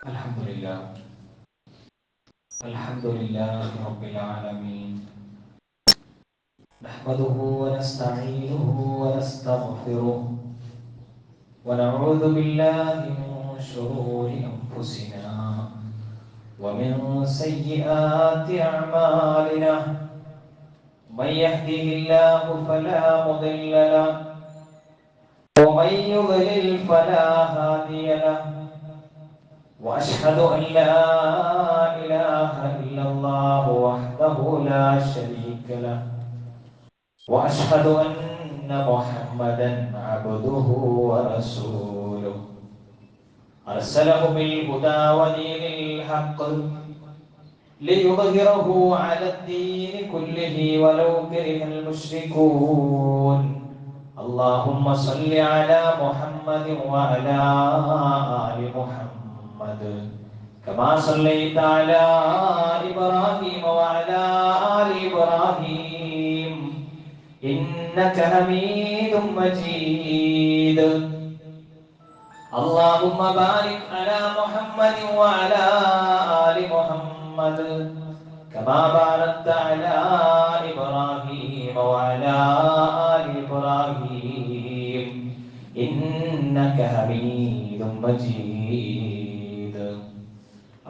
Alhamdulillah Rabbil Alamin. Nahmaduhu wa nasta'inuhu wa nastaghfiruh wa na'udzu billahi min shururi anfusina wa min sayyiati a'malina. Man yahdihillahu fala mudilla lahu wa man yudlil fala hadiya lahu. وأشهد أن لا إله إلا الله وحده لا شريك له وأشهد أن محمدا عبده ورسوله أرسله بالهدى ودين الحق ليظهره على الدين كله ولو كره المشركون. اللهم صل على محمد وعلى آل محمد كما صليت على إبراهيم وعلى آل إبراهيم إنك حميد مجيد. اللهم بارك على محمد وعلى آل محمد كما باركت على إبراهيم وعلى آل إبراهيم إنك حميد مجيد.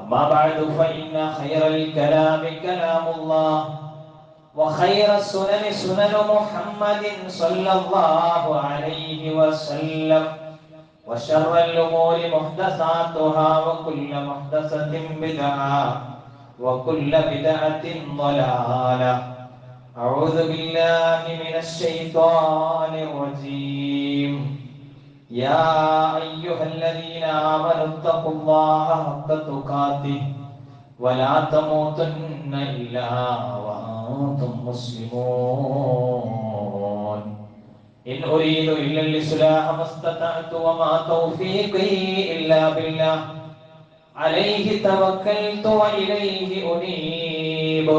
أما بعد فإن خير الكلام كلام الله وخير السنن سنن محمد صلى الله عليه وسلم وشر الأمور محدثاتها وكل محدثة بدعة وكل بدعة ضلالة. أعوذ بالله من الشيطان الرجيم. يا أيها الذين آمنوا اتقوا الله حق تقاته ولا تموتن إلا وأنتم مسلمون. إن أريد إلا الإصلاح ما استطعت وما توفيقي إلا بالله عليه توكلت وإليه أنيب.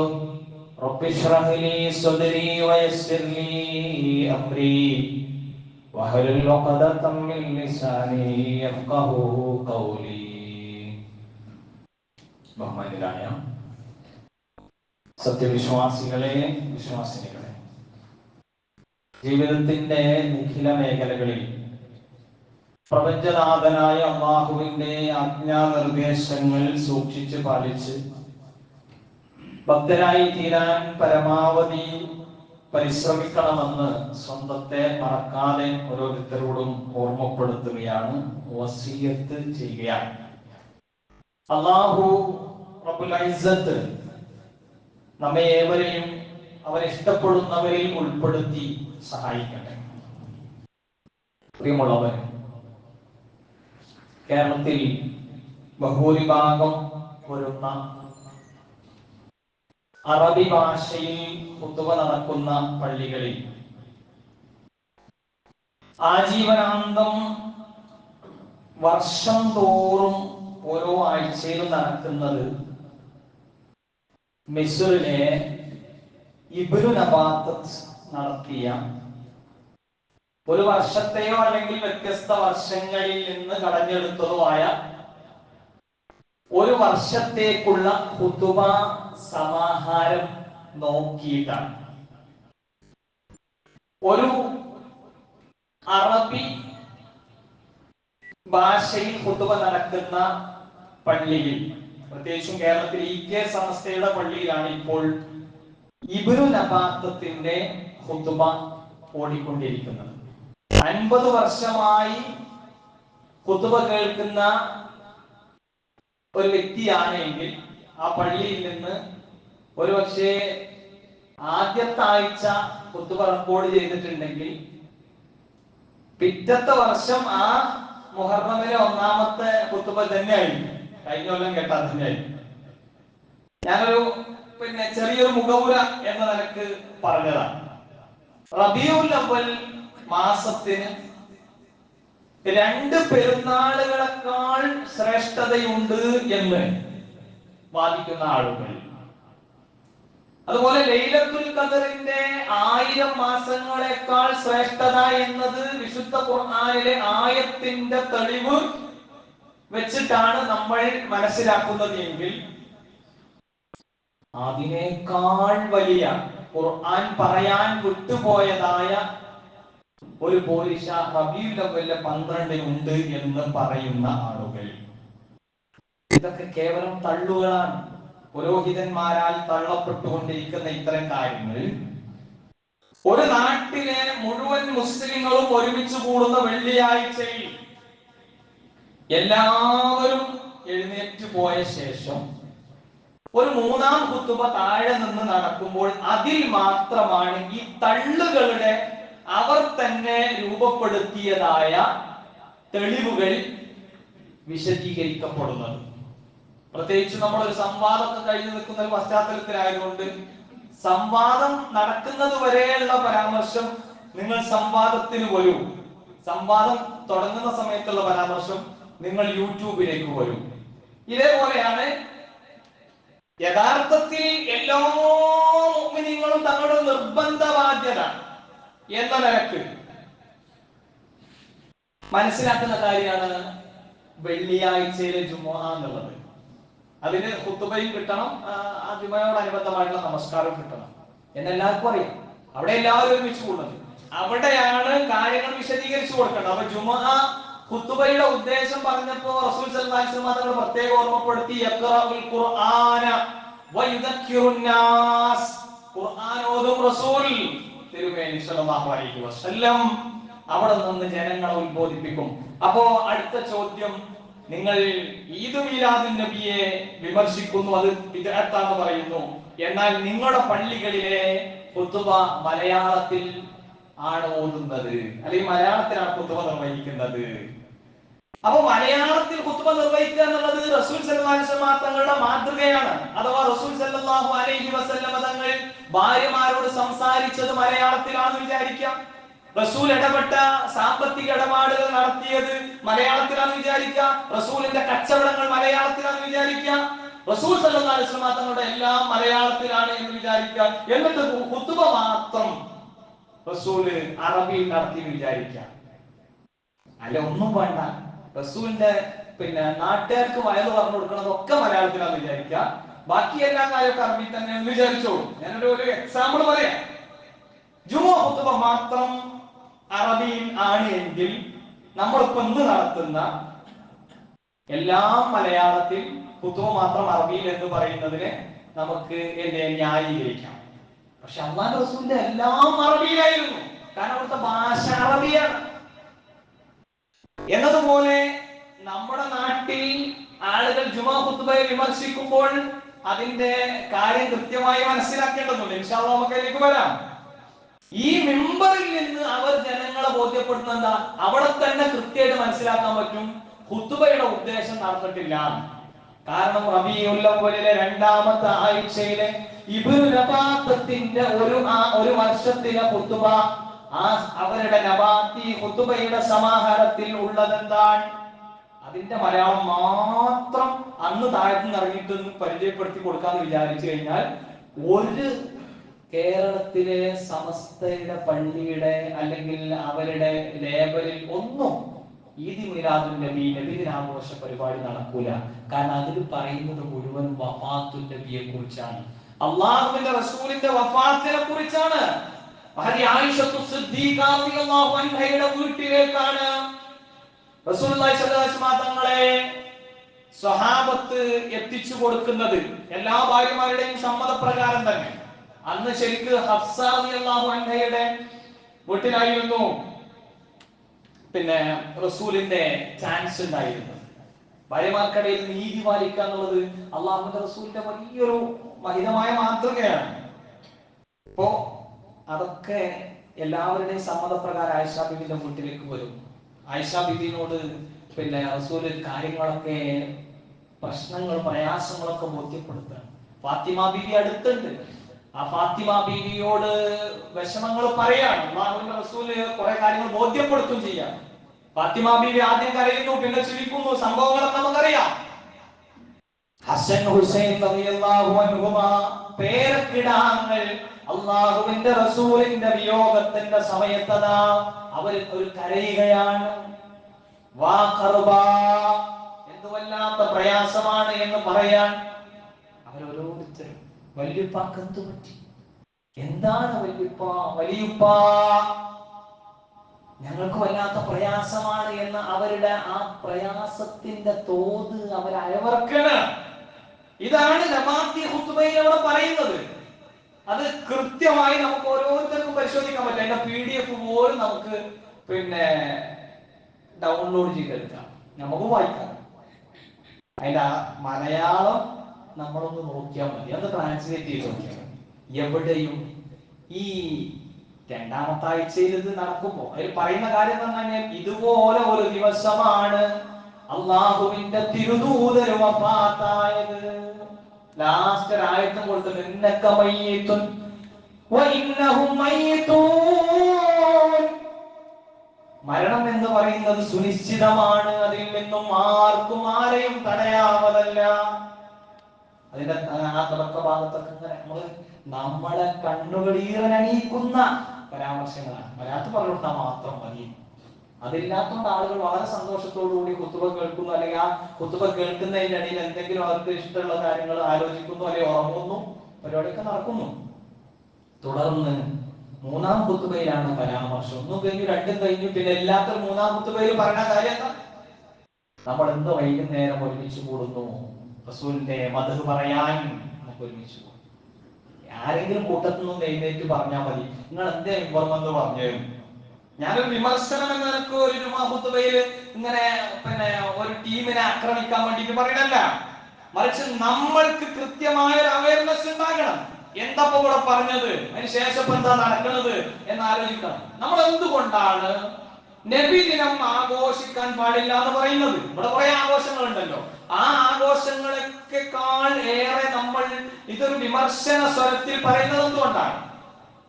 رب اشرح لي صدري ويسر لي أمري واحلل عقدة من لساني يفقهوا قولي. ബഹുമാന്യരായ സത്യവിശ്വാസികളെ, വിശ്വാസിനികളെ, ജീവിതത്തിന്റെ നിഖില മേഖലകളിൽ പ്രപഞ്ചനാഥനായ അല്ലാഹുവിന്റെ ആജ്ഞാനിർദ്ദേശങ്ങൾ സൂക്ഷിച്ച് പാലിച്ച് ഭക്തരായി തീരാൻ പരമാവധി പരിശ്രമിക്കണമെന്ന് സ്വന്തത്തെ മറക്കാതെ ഓരോരുത്തരോടും ഓർമ്മപ്പെടുത്തുകയാണ്, വസിയത്ത് ചെയ്യുകയാണ്. അല്ലാഹു റബ്ബുൽ ഇസ്സത്ത് നമ്മെ ഏവരെയും അവരിഷ്ടപ്പെടുന്നവരിൽ ഉൾപ്പെടുത്തി സഹായിക്കട്ടെ. പ്രിയമുള്ളവർ, കേരളത്തിൽ ബഹുഭൂരിഭാഗം വരുന്ന അറബി ഭാഷയിൽ ഖുതുബ നടക്കുന്ന പള്ളികളിൽ ആജീവനാന്തം വർഷം തോറും ഓരോ ആഴ്ചയിലും നടക്കുന്നത് മിസ്റിലെ ഇബ്നു നബാത്ത് നടത്തിയ ഒരു വർഷത്തെയോ അല്ലെങ്കിൽ വ്യത്യസ്ത വർഷങ്ങളിൽ നിന്ന് കടഞ്ഞെടുത്തതുമായ ഒരു വർഷത്തേക്കുള്ള ഖുതുബ സമാഹാരം നോക്കിയിട്ടാണ്. ഒരു അറബി ഭാഷയിൽ ഖുതുബ നടക്കുന്ന പള്ളിയിൽ, പ്രത്യേകിച്ചും കേരളത്തിൽ EK സമസ്തയുടെ പള്ളിയിലാണ് ഇപ്പോൾ ഇബ്നു നബാത്തിന്റെ ഖുതുബ ഓടിക്കൊണ്ടിരിക്കുന്നത്. 50 വർഷമായി ഖുതുബ കേൾക്കുന്ന ഒരു വ്യക്തിയാണെങ്കിൽ ആ പള്ളിയിൽ നിന്ന് ഒരുപക്ഷെ ആദ്യത്തെ ആഴ്ച ഖുതുബ റെക്കോർഡ് ചെയ്തിട്ടുണ്ടെങ്കിൽ പിറ്റത്തെ വർഷം ആ മുഹറമിലെ ഒന്നാമത്തെ ഖുതുബ തന്നെയായിരിക്കും, കഴിഞ്ഞ കൊല്ലം കേട്ടാൽ തന്നെയായിരിക്കും. ഞാനൊരു ചെറിയൊരു മുഖവുര എന്ന നിലക്ക് പറഞ്ഞതാണ്. റബീഉൽ അവ്വൽ മാസത്തിന് 2 പെരുന്നാളുകളെക്കാൾ ശ്രേഷ്ഠതയുണ്ട് എന്ന് വാദിക്കുന്ന ആളുകൾ, അതുപോലെ ലൈലത്തുൽ ഖദറിന്റെ 1000 മാസങ്ങളെക്കാൾ ശ്രേഷ്ഠത എന്നത് വിശുദ്ധ ഖുർആനിലെ ആയത്തിന്റെ തെളിവ് വെച്ചിട്ടാണ് നമ്മൾ മനസ്സിലാക്കുന്നത് എങ്കിൽ അതിനേക്കാൾ വലിയ ഖുർആൻ പറയാൻ വിട്ടുപോയതായ ഒരു പോരിശ റബീഉൽ അവ്വലിലെ 12 ഉണ്ട് എന്ന് പറയുന്ന ആളുകൾ. ഇതൊക്കെ കേവലം തള്ളുകളാണ്. പുരോഹിതന്മാരാൽ തള്ളപ്പെട്ടുകൊണ്ടിരിക്കുന്ന ഇത്തരം കാര്യങ്ങൾ ഒരു നാട്ടിലെ മുഴുവൻ മുസ്ലിങ്ങളും ഒരുമിച്ച് കൂടുന്ന വെള്ളിയാഴ്ചയിൽ എല്ലാവരും എഴുന്നേറ്റ് പോയ ശേഷം ഒരു മൂന്നാം ഖുതുബ താഴെ നിന്ന് നടക്കുമ്പോൾ അതിൽ മാത്രമാണ് ഈ തള്ളുകളുടെ അവർ തന്നെ രൂപപ്പെടുത്തിയതായ തെളിവുകൾ വിശദീകരിക്കപ്പെടുന്നത്. പ്രത്യേകിച്ച് നമ്മളൊരു സംവാദമൊക്കെ കഴിഞ്ഞു നിൽക്കുന്ന ഒരു പശ്ചാത്തലത്തിലായതുകൊണ്ട് സംവാദം നടക്കുന്നത് വരെയുള്ള പരാമർശം നിങ്ങൾ സംവാദത്തിന് വരൂ, സംവാദം തുടങ്ങുന്ന സമയത്തുള്ള പരാമർശം നിങ്ങൾ യൂട്യൂബിലേക്ക് വരൂ. ഇതേപോലെയാണ് യഥാർത്ഥത്തിൽ എല്ലാ മുഅ്മിനീങ്ങളും തങ്ങളുടെ നിർബന്ധ ബാധ്യത എന്ന നിലക്ക് മനസ്സിലാക്കുന്ന കാര്യമാണ് വെള്ളിയാഴ്ചയിലെ ജുമുഅ എന്നുള്ളത്. അതിന് ഖുതുബയും കിട്ടണം, ആ ജുമുഅയോടനുബന്ധമായിട്ടുള്ള നമസ്കാരവും കിട്ടണം എന്നെല്ലാവർക്കും അറിയാം. അവിടെ എല്ലാവരും ഒരുമിച്ച് കൂടുന്നത്, അവിടെയാണ് കാര്യങ്ങൾ വിശദീകരിച്ചു കൊടുക്കേണ്ടത്. അപ്പൊ ജുമുഅ ഖുതുബയുടെ ഉദ്ദേശം പറഞ്ഞപ്പോ റസൂൽ സല്ലല്ലാഹു അലൈഹി വസല്ലം തങ്ങൾ പ്രത്യേകം ഓർമ്മപ്പെടുത്തി, യഖറഉൽ ഖുർആന വയുദക്കിറുൻ നാസ്, ഖുർആൻ ഓതും റസൂൽ തിരുമേനി സല്ലല്ലാഹു അലൈഹി വസല്ലം അവിടെ നിന്ന് ജനങ്ങളെ ഉത്ബോധിപ്പിക്കും. അപ്പോ അടുത്ത ചോദ്യം, നിങ്ങൾ ഈദ് മീലാദുൻ നബിയെ വിമർശിക്കുന്നു, അത് ബിദ്അത്താന്ന് പറയുന്നു, എന്നാൽ നിങ്ങളുടെ പള്ളികളിലെ ഖുതുബ മലയാളത്തിൽ ആണ് ഓതുന്നത്, അല്ലെങ്കിൽ മലയാളത്തിലാണ് ഖുതുബ നിർവഹിക്കുന്നത്. അപ്പൊ മലയാളത്തിൽ ഖുതുബ നിർവഹിക്കുക എന്നുള്ളത് റസൂൽ സല്ലല്ലാഹു അലൈഹി വസല്ലം തങ്ങളുടെ മാതൃകയാണ്. അഥവാ റസൂൽ സല്ലല്ലാഹു അലൈഹി വസല്ലം തങ്ങൾ ഭാര്യമാരോട് സംസാരിച്ചത് മലയാളത്തിലാണെന്ന് വിചാരിക്കാം. റസൂൽ ഇടപെട്ട സാമ്പത്തിക ഇടപാടുകൾ നടത്തിയത് മലയാളത്തിലാണെന്ന് വിചാരിക്കാം. റസൂലിന്റെ കച്ചവടങ്ങൾ മലയാളത്തിലാണെന്ന് വിചാരിക്കാം. റസൂൽ സല്ലല്ലാഹു അലൈഹി വസല്ലം തങ്ങളുടെ എല്ലാം മലയാളത്തിലാണ് എന്ന് വിചാരിക്കാം. എന്നിട്ട് ഖുതുബ മാത്രം റസൂല് അറബിയിൽ നടത്തി വിചാരിക്കാം. അല്ല, ഒന്നും വേണ്ട. റസൂലിന്റെ നാട്ടുകാർക്ക് വയല് പറഞ്ഞു കൊടുക്കണതൊക്കെ മലയാളത്തിലാന്ന് വിചാരിക്കാം, ബാക്കി എല്ലാ കാര്യമൊക്കെ അറബി തന്നെ എന്ന് വിചാരിച്ചോളൂ. ഞാനൊരു എക്സാമ്പിൾ പറയാം. ജുമുഅ ഖുതുബ മാത്രം അറബിയിൽ ആണ് എങ്കിൽ നമ്മളിപ്പോ ഇന്ന് നടത്തുന്ന എല്ലാം മലയാളത്തിൽ, ഖുതുബ മാത്രം അറബിയിൽ എന്ന് പറയുന്നതിനെ നമുക്ക് ന്യായീകരിക്കാം. പക്ഷെ അല്ലാഹുവിന്റെ റസൂലിന്റെ എല്ലാം അറബിയിലായിരുന്നു, കാരണം അവിടുത്തെ ഭാഷ അറബിയാണ്. എന്നതുപോലെ നമ്മുടെ നാട്ടിൽ ആളുകൾ ജുമുഅ ഖുതുബയെ വിമർശിക്കുമ്പോൾ അതിന്റെ കാര്യം കൃത്യമായി മനസ്സിലാക്കേണ്ടതുണ്ട്. ഇൻഷാ അല്ലാഹ് നമുക്ക് അതിലേക്ക് വരാം. ഈ മിമ്പറിൽ നിന്ന് അവർ ജനങ്ങളെ ബോധ്യപ്പെടുന്ന എന്താ, അവിടെ തന്നെ കൃത്യമായിട്ട് മനസ്സിലാക്കാൻ പറ്റും ഖുതുബയുടെ ഉദ്ദേശം നടന്നിട്ടില്ല. കാരണം റബീഉൽ അവ്വലിലെ 2ാമത്തെ ആഴ്ചയിലെ ഇബ്നു നബാത്തിന്റെ ഒരു വർഷത്തിലെ ഖുതുബ, അവരുടെ നബാത്തി ഖുതുബയുടെ സമാഹാരത്തിൽ ഉള്ളതെന്താണ്, അതിന്റെ മലയാളം മാത്രം അന്ന് താഴ്ന്നു ഇറങ്ങിയിട്ട് പരിചയപ്പെടുത്തി കൊടുക്കാന്ന് വിചാരിച്ചു കഴിഞ്ഞാൽ ഒരു കേരളത്തിലെ സമസ്തയുടെ പള്ളിയുടെ അല്ലെങ്കിൽ അവരുടെ ലേബലിൽ ഒന്നും ഈദ് മീലാദുൻ നബി നബിദിനാഘോഷ പരിപാടി നടക്കൂല. കാരണം അതിൽ പറയുന്നത് മുഴുവൻ വഫാത്തുൻ നബിയെ കുറിച്ചാണ്, അള്ളാഹുവിന്റെ റസൂലിന്റെ വഫാത്തിനെ കുറിച്ചാണ്. ആയിഷത്തു സിദ്ദീഖ റളിയല്ലാഹു അൻഹയുടെ വീട്ടിലേക്കാണ് റസൂലുള്ളാഹി സ്വല്ലല്ലാഹു അലൈഹി വസല്ലം തങ്ങളെ സ്വഹാബത്ത് എത്തിച്ചു കൊടുക്കുന്നത്, എല്ലാ ഭാര്യമാരുടെയും സമ്മതപ്രകാരം തന്നെ. അന്ന് ശരിക്ക് ഹഫ്സ റളിയല്ലാഹു അൻഹയുടെ വീട്ടിലായിരുന്നു റസൂലിന്റെ ചാൻസ് ഉണ്ടായിരുന്നു. ഭാര്യമാർക്കിടയിൽ നീതി പാലിക്കുക എന്നുള്ളത് അള്ളാഹുവിന്റെ റസൂലിന്റെ വലിയൊരു മഹിതമായ മാതൃകയാണ്. ഇപ്പോ അതൊക്കെ എല്ലാവരുടെയും സമ്മതപ്രകാരം ആയിഷ ബീവിന്റെ വീട്ടിലേക്ക് വരും. ആയിഷ ബീവിനോട് റസൂല് കാര്യങ്ങളൊക്കെ, പ്രശ്നങ്ങൾ പ്രയാസങ്ങളൊക്കെ ബോധ്യപ്പെടുത്തുക. ഫാത്തിമ ബീവി അടുത്തുണ്ട്. ആ ഫാത്തിമ ബീവിയോട് വിഷമങ്ങൾ പറയാണ്. അല്ലാഹുവിന്റെ റസൂല് കുറെ കാര്യങ്ങൾ ബോധ്യപ്പെടുത്തും ചെയ്യാം. ഫാത്തിമ ബീവി ആദ്യം കരയുന്നു, പിന്നെ ചിരിക്കുന്നു. സംഭവങ്ങളൊക്കെ നമുക്കറിയാം. ഹസൻ ഹുസൈൻ റളിയല്ലാഹു അൻഹുമാ പേരക്കിടാങ്ങൾ അല്ലാഹുവിന്റെ റസൂലിന്റെ വിയോഗത്തിന്റെ സമയത്തതാ അവർ ഒരു കരയുകയാണ്. വാ ഖർബാ, എന്ത് വല്ലാത്ത പ്രയാസമാണ് എന്ന് പറയാൻ അവരോരോരുത്തരും വല്യുപ്പാക്ക് എന്ത് പറ്റി, എന്താണ് വല്യുപ്പ, വലിയുപ്പ ഞങ്ങൾക്ക് വല്ലാത്ത പ്രയാസമാണ് എന്ന് അവരുടെ ആ പ്രയാസത്തിന്റെ തോത് അവരയവർക്കാണ്. ഇതാണ് നമാത്തി ഖുത്ബയിൽ അവിടെ പറയുന്നത്. അത് കൃത്യമായി നമുക്ക് ഓരോരുത്തർക്കും പരിശോധിക്കാൻ പറ്റും. അതിന്റെ PDF പോലും നമുക്ക് ഡൗൺലോഡ് ചെയ്തെടുക്കാം, നമുക്ക് വായിക്കാം. അതിന്റെ മലയാളം നമ്മളൊന്ന് നോക്കിയാൽ മതി, അത് ട്രാൻസ്ലേറ്റ് ചെയ്ത് നോക്കിയാൽ മതി. എവിടെയും ഈ രണ്ടാമത്തെ ആഴ്ചയിൽ ഇത് നടക്കുമ്പോ അതിൽ പറയുന്ന കാര്യം എന്ന് പറഞ്ഞാൽ ഇതുപോലെ ഒരു ദിവസമാണ് അള്ളാഹുവിന്റെ തിരുദൂതര് വഫാത്തായത്. ലാസ്റ്റ് ആയത്തും കൊടുത്തത് ഇന്നക മയ്യിത്തുൻ വഇന്നഹും മയ്യിത്തൂൻ. മരണം എന്ന് പറയുന്നത് സുനിശ്ചിതമാണ്, അതിൽ നിന്നും ആർക്കും ആരെയും തടയാവതല്ല. അതിന്റെ ആ തുടക്ക ഭാഗത്തൊക്കെ നമ്മളെ കണ്ണുകളീറനണിയിക്കുന്ന പരാമർശങ്ങളാണ്. മലയാളത്ത് പറഞ്ഞുകൊടുത്താൽ മാത്രം മതി. അതില്ലാത്തതുകൊണ്ട് ആളുകൾ വളരെ സന്തോഷത്തോടുകൂടി ഖുത്ബ കേൾക്കുന്നു, അല്ലെങ്കിൽ ആ ഖുത്ബ കേൾക്കുന്നതിന്റെ ഇടയിൽ എന്തെങ്കിലും അവർക്ക് ഇഷ്ടമുള്ള കാര്യങ്ങൾ ആലോചിക്കുന്നു, അല്ലെങ്കിൽ ഉറങ്ങുന്നു, പരിപാടിയൊക്കെ നടക്കുന്നു. തുടർന്ന് മൂന്നാം ഖുത്ബയിലാണ് പരാമർശം. ഒന്നും കഴിഞ്ഞു, രണ്ടും കഴിഞ്ഞു, പിന്നെ എല്ലാത്തൊരു മൂന്നാം ഖുത്ബയിൽ പറയുന്ന കാര്യം എന്താ? നമ്മൾ ഇന്ന് വൈകുന്നേരം ഒരുമിച്ച് കൂടുന്നു, റസൂലിന്റെ മദ്ഹ് പറയാൻ നമുക്ക് ഒരുമിച്ച് കൂടും. ആരെങ്കിലും കൂട്ടത്തിൽ നിന്ന് എഴുന്നേറ്റ് പറഞ്ഞാൽ മതി, നിങ്ങൾ എന്തേ ഇവർമെന്ന് പറഞ്ഞു. ഞാനൊരു വിമർശനം എന്ന നിനക്ക് ഒരു ജുമാ ഖുത്ബയിൽ ഇങ്ങനെ ഒരു ടീമിനെ ആക്രമിക്കാൻ വേണ്ടിയിട്ട് പറയണല്ല, മറിച്ച് നമ്മൾക്ക് കൃത്യമായ ഒരു അവയർനെസ് ഉണ്ടാകണം. എന്താ ഇവിടെ പറഞ്ഞത്, അതിന് ശേഷം എന്താ നടക്കുന്നത് എന്ന് ആലോചിക്കണം. നമ്മൾ എന്തുകൊണ്ടാണ് നബിദിനം ആഘോഷിക്കാൻ പാടില്ല എന്ന് പറയുന്നത്? ഇവിടെ കുറെ ആഘോഷങ്ങളുണ്ടല്ലോ. ആ ആഘോഷങ്ങളെക്കാൾ ഏറെ നമ്മൾ ഇതൊരു വിമർശന സ്വരത്തിൽ പറയുന്നത് എന്തുകൊണ്ടാണ്?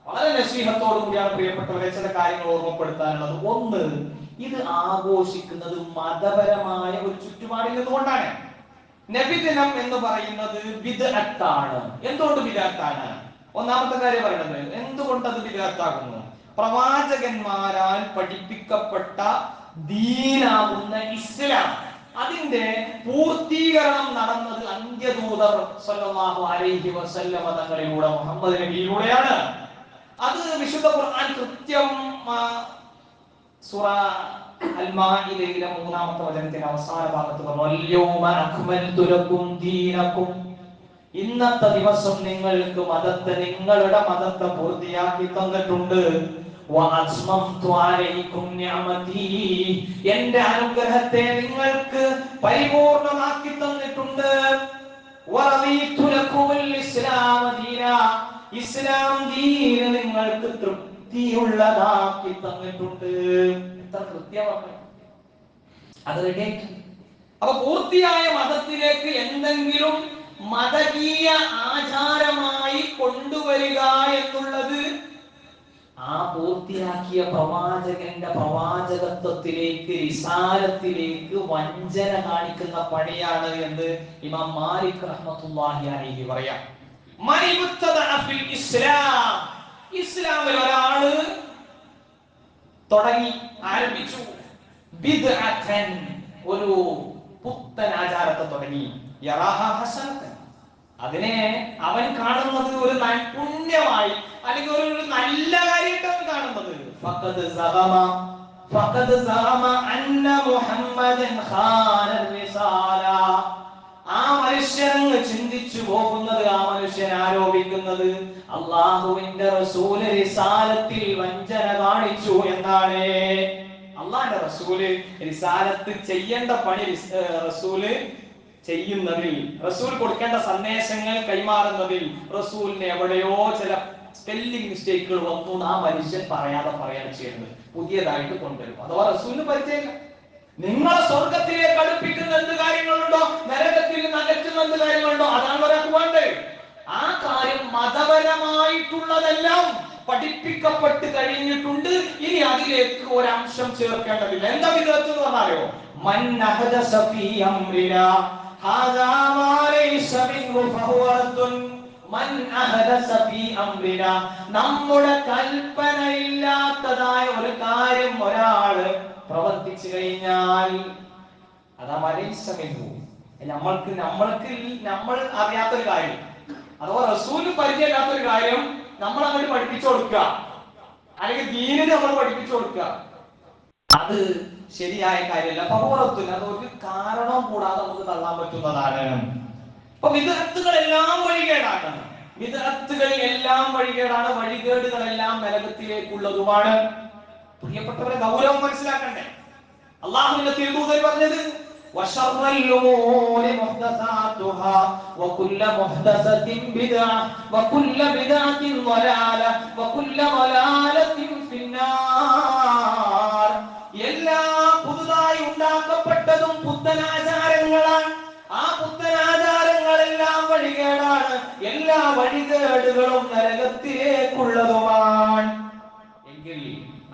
വളരെ നസീഹത്തോടു കൂടിയാണ് പ്രിയപ്പെട്ടവരെ ചില കാര്യങ്ങൾ ഓർമ്മപ്പെടുത്താനുള്ളത്. ഒന്ന്, ഇത് ആഘോഷിക്കുന്നത് മതപരമായ ഒരു ചുറ്റുപാടിൽ നിന്നുകൊണ്ടാണ്. നബിദിനം എന്ന് പറയുന്നത് ബിദ്അത്താണ്. എന്തുകൊണ്ട് ബിദ്അത്താണ്? ഒന്നാമത്തെ കാര്യം പറയുന്നത് എന്തുകൊണ്ട് അത് ബിദ്അത്താകുന്നു? പ്രവാചകന്മാരാൽ പഠിപ്പിക്കപ്പെട്ട ദീനാകുന്ന ഇസ്ലാം, അതിന്റെ പൂർത്തീകരണം നടന്നത് അന്ത്യദൂതർ സല്ലല്ലാഹു അലൈഹി വസല്ലമ തങ്ങളിലൂടെ, മുഹമ്മദ് നബിയിലൂടെയാണ്. അത് വിശുദ്ധ ഖുർആൻ കൃത്യം സൂറ അൽ-മാഇദയിലെ 3-ാമത്തെ വചനത്തിന്റെ അവസാന ഭാഗത്ത് പറഞ്ഞു, ഇന്നത്തെ ദിവസം നിങ്ങൾക്ക് മതത്തെ, നിങ്ങളുടെ മതത്തെ പൂർത്തിയാക്കി തന്നിട്ടുണ്ട്. എന്റെ അനുഗ്രഹത്തെ നിങ്ങൾക്ക് പരിപൂർണമാക്കി തന്നിട്ടുണ്ട്. ഇസ്ലാം ദീന് നിങ്ങൾക്ക് തൃപ്തിയുള്ളതാക്കി തന്നിട്ടുണ്ട്. എത്ര കൃത്യമാണ് അത് റെഡിയായിട്ട്. അപ്പൊ പൂർത്തിയായ മതത്തിലേക്ക് എന്തെങ്കിലും മതകീയ ആചാരമായി കൊണ്ടുവരിക എന്നുള്ളത് ആ പൂർത്തിയാക്കിയ പ്രവാചകന്റെ പ്രവാചകത്വത്തിലേക്ക്, റിസാലത്തിലേക്ക് വഞ്ചന കാണിക്കുന്ന പണിയാണ് എന്ന് ഇമാം മാലിക് റഹ്മത്തുള്ളാഹി അലൈഹി പറയാം. ഇസ്ലാമിൽ ഒരാള് തുടങ്ങി ആരംഭിച്ചു ബിദ്അത്തൻ, ഒരു പുത്തൻ ആചാരത്തെ തുടങ്ങി, അതിനെ അവൻ കാണുന്നത് ഒരു പുണ്യമായി, അല്ലെങ്കിൽ ഒരു നല്ല കാര്യമായിട്ടാണ് കാണുന്നത്. ആ മനുഷ്യൻ ചിന്തിച്ചു പോകുന്നത്, ആ മനുഷ്യൻ ആരോപിക്കുന്നത് അള്ളാഹുവിന്റെ റസൂല് റിസാലത്തിൽ വഞ്ചന കാണിച്ചു എന്നാണ്. അള്ളാന്റെ റസൂല് റിസാലത്ത് ചെയ്യേണ്ട പണി റസൂല് ചെയ്യുന്നതിൽ, റസൂൽ കൊടുക്കേണ്ട സന്ദേശങ്ങൾ കൈമാറുന്നതിൽ റസൂലിന് എവിടെയോ ചില സ്പെല്ലിംഗ് മിസ്റ്റേക്കുകൾ വന്നു. ആ മനുഷ്യൻ പറയാതെ ചെയ്യുന്നത് പുതിയതായിട്ട് കൊണ്ടുവരും. അഥവാ റസൂലിന് പരിചയമില്ല. നിങ്ങളെ സ്വർഗത്തിലേക്ക് അടുപ്പിക്കുന്ന എന്ത് കാര്യങ്ങളുണ്ടോ, നരകത്തിൽ നിന്ന് അകറ്റുന്ന എന്ത് കാര്യങ്ങളുണ്ടോ, അതാണ് ഒരാൾക്ക് വേണ്ടത്. ആ കാര്യം മതപരമായിട്ടുള്ളതെല്ലാം പഠിപ്പിക്കപ്പെട്ട് കഴിഞ്ഞിട്ടുണ്ട്. ഇനി അതിലേക്ക് ഒരംശം ചേർക്കേണ്ടതില്ല. എന്താ വിധത്തിൽ എന്ന് പറഞ്ഞാലോ, നമ്മുടെ കൽപ്പനയില്ലാത്തതായ ഒരു കാര്യം ഒരാള് പ്രവർത്തിച്ചു കഴിഞ്ഞാൽ അതാ മലയിസമിന്നു. നമ്മൾ അറിയാത്തൊരു കാര്യം അഥവാ റസൂലിന് പരിചയമില്ലാത്തൊരു കാര്യം നമ്മൾ അങ്ങോട്ട് പഠിപ്പിച്ചു കൊടുക്കുക, അല്ലെങ്കിൽ ദീനിന് നമ്മൾ പഠിപ്പിച്ചു കൊടുക്കുക, അത് ശരിയായ കാര്യമല്ല. പൗരത്വം അത് ഒരു കാരണവും കൂടാതെ നമുക്ക് തള്ളാൻ പറ്റുന്നതാണ്. അപ്പൊ വിദഅത്തുകളെല്ലാം വഴികേടാണ്, വിദഅത്തുകളെല്ലാം വഴികേടാണ്, വഴികേടുകളെല്ലാം നരകത്തിലേക്കുള്ളതുമാണ്. പ്രിയപ്പെട്ടവരെ, ഗൗരവം മനസ്സിലാക്കണ്ടേ. അള്ളാഹുവിന്റെ തിരുദൂതൻ പറഞ്ഞത് വശറൽ ഉമൂരി മുഹ്ദസാതുഹാ വകുല്ല മുഹ്ദസത്തിൻ ബിദ്അ വകുല്ല ബിദ്അത്തിൻ ളലാല വകുല്ല ളലാലത്തിൻ ഫിന്നാർ. എല്ലാ പുതുതായി ഉണ്ടാക്കപ്പെട്ടതും പുത്തനാചാരങ്ങളാണ്. ആ പുത്തനാചാരങ്ങളെല്ലാം വഴികേടാണ്. എല്ലാ വഴികേടുകളും നരകത്തിലേക്കുള്ളതുമാണ്. എങ്കിൽ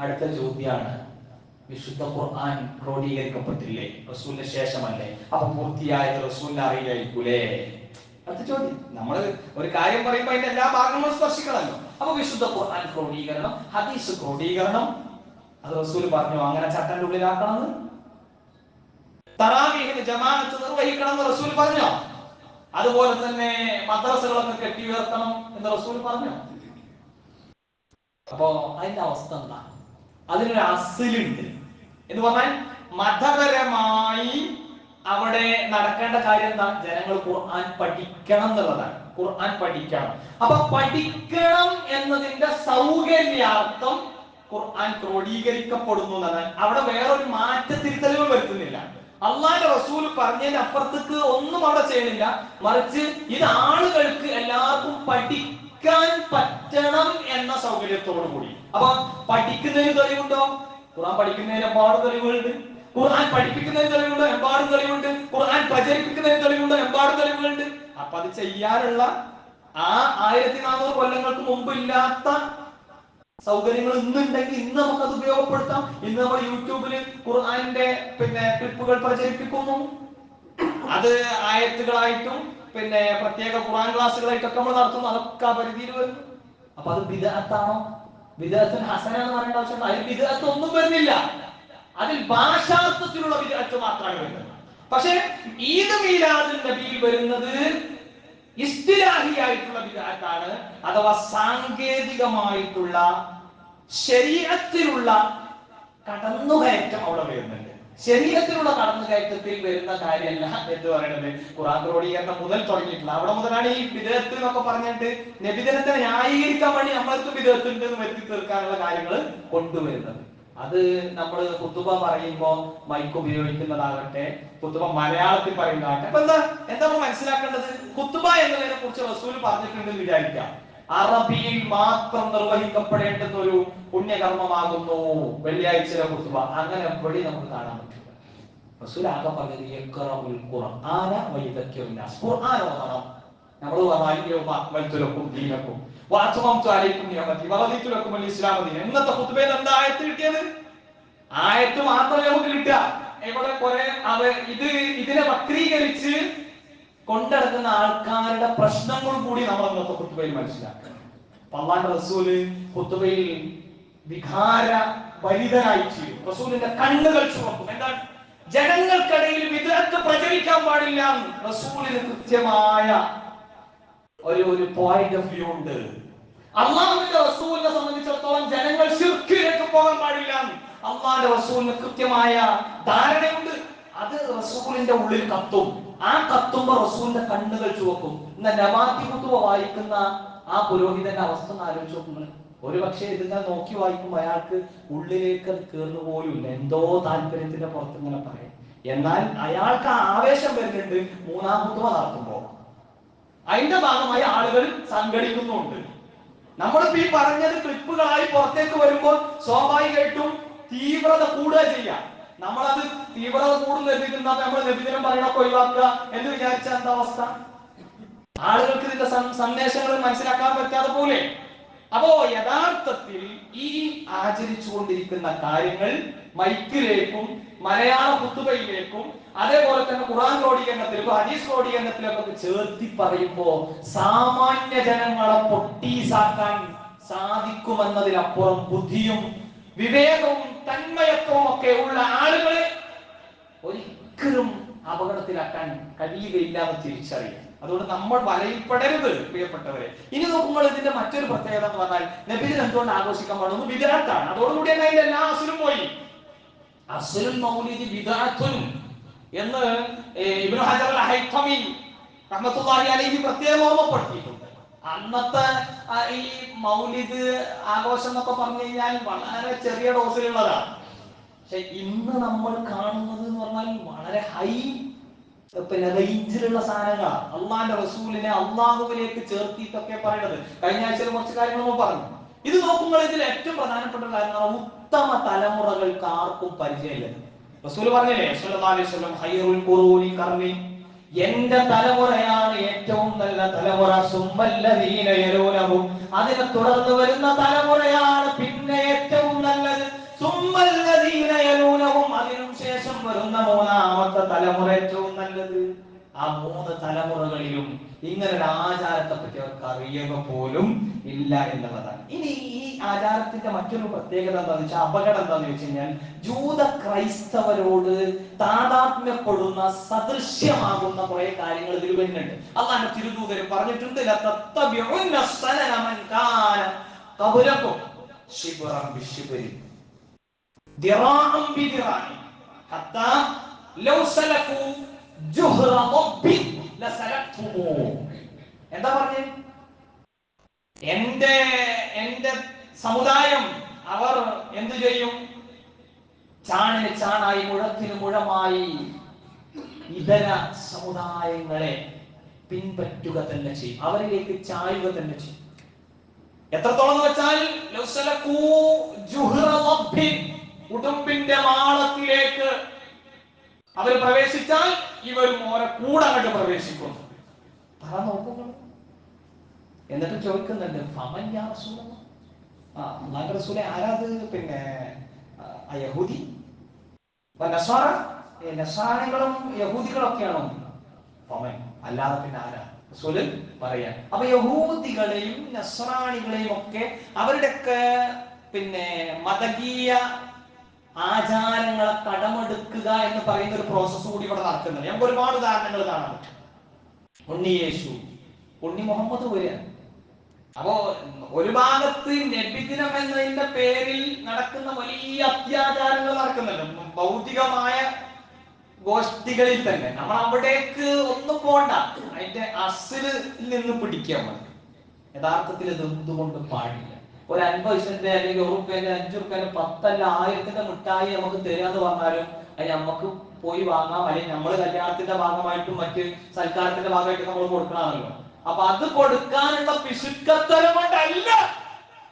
അടുത്ത ചോദ്യമാണ്, വിശുദ്ധ ഖുർആൻ ക്രോഡീകരിക്കപ്പെട്ടില്ലേ? റസൂലിന് ശേഷമല്ലേ? അപ്പൊ പൂർത്തിയായത് റസൂലിനെ അറിയില്ലായിരിക്കൂലേ? അടുത്ത ചോദ്യം. നമ്മൾ ഒരു കാര്യം പറയുമ്പോൾ അതിന്റെ എല്ലാ ഭാഗങ്ങളും സ്പർശിക്കണമല്ലോ. അപ്പൊ വിശുദ്ധ ഖുർആൻ ക്രോഡീകരണം, ഹദീസ് ക്രോഡീകരണം, അത് റസൂൽ പറഞ്ഞു അങ്ങനെ ചട്ടന്റെ ഉള്ളിലാക്കണമെന്ന്. തറാവീഹിന് ജമാഅത്ത് നിർവഹിക്കണം എന്ന് റസൂൽ പറഞ്ഞോ? അതുപോലെ തന്നെ മദ്രസകളൊക്കെ കെട്ടി ഉയർത്തണം എന്ന് റസൂൽ പറഞ്ഞോ? അപ്പോ അതിന്റെ അവസ്ഥ എന്താ? അതിനൊരു അസിലുണ്ട് എന്ന് പറഞ്ഞാൽ മതപരമായി അവിടെ നടക്കേണ്ട കാര്യം എന്താ? ജനങ്ങൾ ഖുർആൻ പഠിക്കണം എന്നുള്ളതാണ്. ഖുർആൻ പഠിക്കണം. അപ്പൊ പഠിക്കണം എന്നതിന്റെ സൗകര്യാർത്ഥം ഖുർആൻ ക്രോഡീകരിക്കപ്പെടുന്നു എന്നാണ്. അവിടെ വേറൊരു മാറ്റത്തിരുത്തലുകൾ വരുത്തുന്നില്ല. അള്ളാഹുവിന്റെ റസൂൽ പറഞ്ഞതിന്റെ അപ്പുറത്തേക്ക് ഒന്നും അവിടെ ചെയ്യണില്ല. മറിച്ച് ഇത് ആളുകൾക്ക് എല്ലാവർക്കും പഠിക്കാൻ പറ്റണം എന്ന സൗകര്യത്തോടു കൂടി. അപ്പൊ പഠിക്കുന്നതിന് തെളിവുണ്ടോ? ഖുർആൻ പഠിക്കുന്നതിന് എമ്പാടും തെളിവുകളുണ്ട്. ഖുർആൻ പഠിപ്പിക്കുന്നതിന് തെളിവുണ്ടോ? എമ്പാടും തെളിവുണ്ട്. ഖുർആൻ പ്രചരിപ്പിക്കുന്നതിന് തെളിവുണ്ടോ? എമ്പാടും തെളിവുകളുണ്ട്. അപ്പൊ അത് ചെയ്യാനുള്ള ആ 1400 കൊല്ലങ്ങൾക്ക് മുമ്പ് ഇല്ലാത്ത സൗകര്യങ്ങൾ ഇന്നുണ്ടെങ്കിൽ ഇന്ന് നമുക്കത് ഉപയോഗപ്പെടുത്താം. ഇന്ന് നമ്മൾ യൂട്യൂബിൽ ഖുർആനിന്റെ ക്ലിപ്പുകൾ പ്രചരിപ്പിക്കുന്നു. അത് ആയത്തുകളായിട്ടും പ്രത്യേക ഖുർആൻ ക്ലാസ്സുകളായിട്ടൊക്കെ നമ്മൾ നടത്തുന്നു. അതൊക്കെ ആ പരിധിയിൽ വരുന്നു. അപ്പൊ അത് ബിദ്അത്താണോ? ബിദ്അത്തുൻ ഹസന എന്ന് പറയേണ്ട ആവശ്യമുണ്ടോ? അതിൽ ബിദ്അത്ത് ഒന്നും വരുന്നില്ല. അതിൽ ഭാഷാർത്ഥത്തിലുള്ള ബിദ്അത്ത് മാത്രമാണ് വരുന്നത്. പക്ഷെ ഈദ് മീലാദുൻ നബിയിൽ വരുന്നത് ഇസ്തിലാഹിയായിട്ടുള്ള ബിദ്അത്താണ്, അഥവാ സാങ്കേതികമായിട്ടുള്ള ശരീഅത്തിലുള്ള കടന്നുകയറ്റം അവിടെ വരുന്നുണ്ട്. ശരീരത്തിലുള്ള കടന്നുകയറ്റത്തിൽ വരുന്ന കാര്യമല്ല എന്ന് പറയുന്നത് ഖുർആൻ ക്രോഡീകരണം മുതൽ തുടങ്ങിയിട്ടില്ല. അവിടെ മുതലാണ് ഈ ബിദ്അത്ത് എന്നൊക്കെ പറഞ്ഞിട്ട് നബിദിനത്തെ ന്യായീകരിക്കാൻ വേണ്ടി നമ്മൾക്ക് ബിദ്അത്ത് ഉണ്ട് എന്ന് വരുത്തി തീർക്കാനുള്ള കാര്യങ്ങൾ കൊണ്ടുവരുന്നത്. അത് നമ്മൾ ഖുതുബ പറയുമ്പോ മൈക്ക് ഉപയോഗിക്കുന്നതാകട്ടെ, ഖുതുബ മലയാളത്തിൽ പറയുന്നതാകട്ടെ. അപ്പൊ എന്താ മനസ്സിലാക്കേണ്ടത്? ഖുതുബ എന്നതിനെ കുറിച്ച് റസൂൽ പറഞ്ഞിട്ടുണ്ടെന്ന് വിചാരിക്കാം. അറബിയിൽ മാത്രം നിർവഹിക്കപ്പെടേണ്ടുന്ന ഒരു പുണ്യകർമ്മമാകുന്നു വെള്ളിയാഴ്ചയിലെ ഖുതുബ. അങ്ങനെ എവിടെ നമുക്ക് കാണാൻ പറ്റില്ല. റസൂൽ ആകെ പറഞ്ഞത് യഖറഉൽ ഖുർആന വയദക്കിറുൻ നാസ്. ഖുർആൻ ഓതണം. നമ്മൾ പറഞ്ഞാലും ദീനക്കും വഅത്മംതു അലൈക്കും നിഅമതി വറദിതു ലക്കും അൽ ഇസ്ലാമ ദീനൻ. ഇന്നത്തെ ഖുതുബയിൽ എന്താ ആയത്ത് കിട്ടിയത്? ആയത്ത് മാത്രമേ നമുക്ക് കിട്ടുക. ഇവിടെ കുറെ ഇതിനെ വക്രീകരിച്ച് കൊണ്ടെടുക്കുന്ന ആൾക്കാരുടെ പ്രശ്നങ്ങൾ കൂടി നമ്മൾ ഇന്നത്തെ ഖുതുബയിൽ മനസ്സിലാക്കണം. അല്ലാഹുവിന്റെ റസൂല് ഖുതുബയിൽ വികാര ഭരിതനായി ചെയ്യും. റസൂലിന്റെ കണ്ണുകൾ ചുവക്കും. എന്താണ്? ജനങ്ങൾക്കിടയിൽ ബിദ്അത്ത് പ്രചരിക്കാൻ പാടില്ല. റസൂലിന് കൃത്യമായ ഒരു പോയിന്റ് ഓഫ് വ്യൂ ഉണ്ട്. അള്ളാഹുവിന്റെ റസൂലിനെ സംബന്ധിച്ചിടത്തോളം ജനങ്ങൾ ശിർക്കിലേക്ക് പോകാൻ പാടില്ല. അള്ളാഹുവിന്റെ റസൂലിന് കൃത്യമായ ധാരണയുണ്ട്. അത് റസൂലിന്റെ ഉള്ളിൽ കത്തും. ആ കത്തുമ്പോ റസൂലിന്റെ കണ്ണുകൾ ചുവക്കും. ഇന്ന് നബാത്തി ഖുതുബ വായിക്കുന്ന ആ പുരോഹിതന്റെ അവസ്ഥ ആലോചിച്ച് നോക്കുന്നത്. ഒരു പക്ഷേ ഇതിങ്ങനെ നോക്കി വായിക്കുമ്പോൾ അയാൾക്ക് ഉള്ളിലേക്ക് അത് കേറുന്നു പോലും ഇല്ല. എന്തോ താല്പര്യത്തിന്റെ പുറത്ത് ഇങ്ങനെ പറയും. എന്നാൽ അയാൾക്ക് ആവേശം വരുന്നുണ്ട് മൂന്നാം ഖുതുബ നടത്തുമ്പോ. അതിന്റെ ഭാഗമായി ആളുകൾ സംഘടിക്കുന്നുണ്ട്. നമ്മളിപ്പോ ഈ പറഞ്ഞത് ക്ലിപ്പുകളായി പുറത്തേക്ക് വരുമ്പോൾ സ്വാഭാവികമായിട്ടും തീവ്രത കൂടുക ചെയ്യാം. നമ്മളത് തീവ്രത കൂടുന്ന നമ്മൾ നബിദിനം പറയണൊക്കെ ഒഴിവാക്കുക എന്ന് വിചാരിച്ച എന്താ അവസ്ഥ? ആളുകൾക്ക് ഇതിന്റെ സന്ദേശങ്ങൾ മനസ്സിലാക്കാൻ പറ്റാതെ പോലെ. അപ്പോ യഥാർത്ഥത്തിൽ ഈ ആചരിച്ചുകൊണ്ടിരിക്കുന്ന കാര്യങ്ങൾ മൈക്കിലേക്കും മലയാള ഖുതുബയിലേക്കും അതേപോലെ തന്നെ ഖുർആൻ ക്രോഡീകരണത്തിലേക്കും ഹദീസ് ക്രോഡീകരണത്തിലേക്കൊക്കെ ചേർത്തി പറയുമ്പോ സാമാന്യ ജനങ്ങളെ പൊട്ടീസാക്കാൻ സാധിക്കുമെന്നതിനപ്പുറം ബുദ്ധിയും വിവേകവും തന്മയത്വവും ഒക്കെ ഉള്ള ആളുകളെ ഒരിക്കലും അപകടത്തിലാക്കാൻ കഴിയുകയില്ല എന്ന് തിരിച്ചറിയാം. അതുകൊണ്ട് നമ്മൾ വലയിൽപ്പെടരുത് പ്രിയപ്പെട്ടവരെ. ഇനി നോക്കുമ്പോൾ ഇതിന്റെ മറ്റൊരു പ്രത്യേകത എന്ന് പറഞ്ഞാൽ നബിദിനം എന്തുകൊണ്ട് ആഘോഷിക്കാൻ പാടുന്നു? ബിദ്അത്താണ്. അതോടുകൂടി തന്നെ അതിന്റെ എല്ലാ അസ്ലും പോയി. അസ്ലുൽ മൗലിദി ബിദ്അത്തുൻ എന്ന് ഇബ്നു ഹജർ അൽ ഹൈതമി റഹ്മത്തുള്ളാഹി അലൈഹി പ്രത്യേകം ഓർമ്മപ്പെടുത്തിയിട്ടുണ്ട്. അന്നത്തെ ഈ മൗലിദ് ആഘോഷം എന്നൊക്കെ പറഞ്ഞു കഴിഞ്ഞാൽ വളരെ ചെറിയ ഡോസിലുള്ളതാണ്. പക്ഷെ ഇന്ന് നമ്മൾ കാണുന്നത് എന്ന് പറഞ്ഞാൽ വളരെ ഹൈ റേഞ്ചിലുള്ള സാധനങ്ങളാണ്. അള്ളാന്റെ റസൂലിനെ അള്ളാഹുവിലേക്ക് ചേർത്തിട്ടൊക്കെ പറയുന്നത്. കഴിഞ്ഞ ആഴ്ചയിൽ കുറച്ച് കാര്യങ്ങൾ നമ്മൾ പറഞ്ഞു. ഇത് നോക്കുമ്പോൾ ഇതിൽ ഏറ്റവും പ്രധാനപ്പെട്ട കാര്യമാണ് ഉത്തമ തലമുറകൾക്ക് ആർക്കും പരിചയമില്ല. റസൂല് പറഞ്ഞില്ലേ സല്ലല്ലാഹു അലൈഹി വസല്ലം ഖൈറുൽ ഖുറൂനി ഖർനി, എന്റെ തലമുറയാണ് ഏറ്റവും നല്ല തലമുറ. സുമ്മല്ലദീന യലൂനഹും, അതിനെ തുടർന്ന് വരുന്ന തലമുറയാണ് പിന്നെ ഏറ്റവും നല്ലത്. സുമ്മല്ലദീന യലൂനഹും, അതിനും ശേഷം വരുന്ന മൂന്നാമത്തെ തലമുറ ഏറ്റവും നല്ലത്. ആ മൂന്ന് തലമുറകളിലും ഇങ്ങനെ ഒരു ആചാരത്തെ പറ്റി അവർക്ക് അറിയുക പോലും ഇല്ല എന്നുള്ളതാണ്. ഇനി ഈ ആചാരത്തിന്റെ മറ്റൊരു പ്രത്യേകത എന്താണെന്ന് വെച്ചാൽ, അപകടം എന്താണെന്ന് വെച്ച് കഴിഞ്ഞാൽ, ജൂത ക്രൈസ്തവരോട് താദാത്മ്യപ്പെടുന്ന സദൃശ്യമാകുന്ന കുറെ കാര്യങ്ങൾ ഇതിൽ വരുന്നുണ്ട്. അല്ലാഹുവിന്റെ തിരുദൂതരും പറഞ്ഞിട്ടുണ്ട്, ലതത്തബിഉന്ന സനന മൻ കാന ഖബ്ലകും ശിബ്റൻ ബിശിബ്രിൻ ദിറാഅൻ ബിദിറാഇൻ ഹത്താ ലൗ സലകൂ ജുഹ്റ റബ്ബി ലസലക്തുമൂ. എന്താ പറഞ്ഞേ? എന്റെ സമുദായം അവർ എന്തു ചെയ്യും? ചാണിന് ചാണായി മുഴത്തിന് മുഴമായി ഇതര സമുദായങ്ങളെ പിൻപറ്റുക തന്നെ ചെയ്യും, അവരിലേക്ക് ചായുക തന്നെ ചെയ്യും. എത്രത്തോളം എന്ന് വെച്ചാൽ ഉടുമ്പിന്റെ മാളത്തിലേക്ക് അവർ പ്രവേശിച്ചാൽ ഇവരും ഓരോ കൂടെ അങ്ങോട്ട് പ്രവേശിക്കും. പറ നോക്കുന്നു. എന്നിട്ട് ചോദിക്കുന്നുണ്ട്, ഫമൻ യാ റസൂലല്ലാഹ്, അല്ലാഹുവിന്റെ റസൂലേ ആരാത്? പിന്നെ യഹൂദി നസ്വാറ, നസ്രാനികളും യഹൂദികളൊക്കെയാണോ? ഫമൻ, അല്ലാതെ പിന്നെ ആരാ? റസൂല് പറയാൻ. അപ്പൊ യഹൂദികളെയും നസ്രാനികളെയും ഒക്കെ അവരുടെയൊക്കെ പിന്നെ മതകീയ ആചാരങ്ങളെ കടമെടുക്കുക എന്ന് പറയുന്ന ഒരു പ്രോസസ് കൂടി ഇവിടെ നടക്കുന്നുണ്ട്. നമുക്ക് ഒരുപാട് ഉദാഹരണങ്ങൾ കാണാൻ പറ്റും. ഉണ്ണി യേശു, ഉണ്ണി മുഹമ്മദ് വരിക. അപ്പോ ഒരു ഭാഗത്ത് നബിദിനം എന്നതിന്റെ പേരിൽ നടക്കുന്ന വലിയ അത്യാചാരങ്ങൾ നടക്കുന്നുണ്ട് ഭൗതികമായ ഗോഷ്ഠികളിൽ തന്നെ. നമ്മൾ അവിടേക്ക് ഒന്നും പോണ്ട, അതിന്റെ അസില് നിന്ന് പിടിക്കാൻ മതി. യഥാർത്ഥത്തിൽ ഇത് എന്തുകൊണ്ട് പാടില്ല? ഒരു 50 പൈസന്റെ അല്ലെങ്കിൽ ₹1, ₹5, ₹10, 1000 മിഠായി നമുക്ക് തരാന്ന് പറഞ്ഞാലും അത് നമുക്ക് പോയി വാങ്ങാം. അല്ലെങ്കിൽ നമ്മൾ കല്യാണത്തിന്റെ ഭാഗമായിട്ടും മറ്റ് സൽക്കാരത്തിന്റെ ഭാഗമായിട്ടും നമ്മൾ കൊടുക്കണമല്ലോ. അപ്പൊ അത് കൊടുക്കാനുള്ള പിശുക്കത്തരം കൊണ്ടല്ല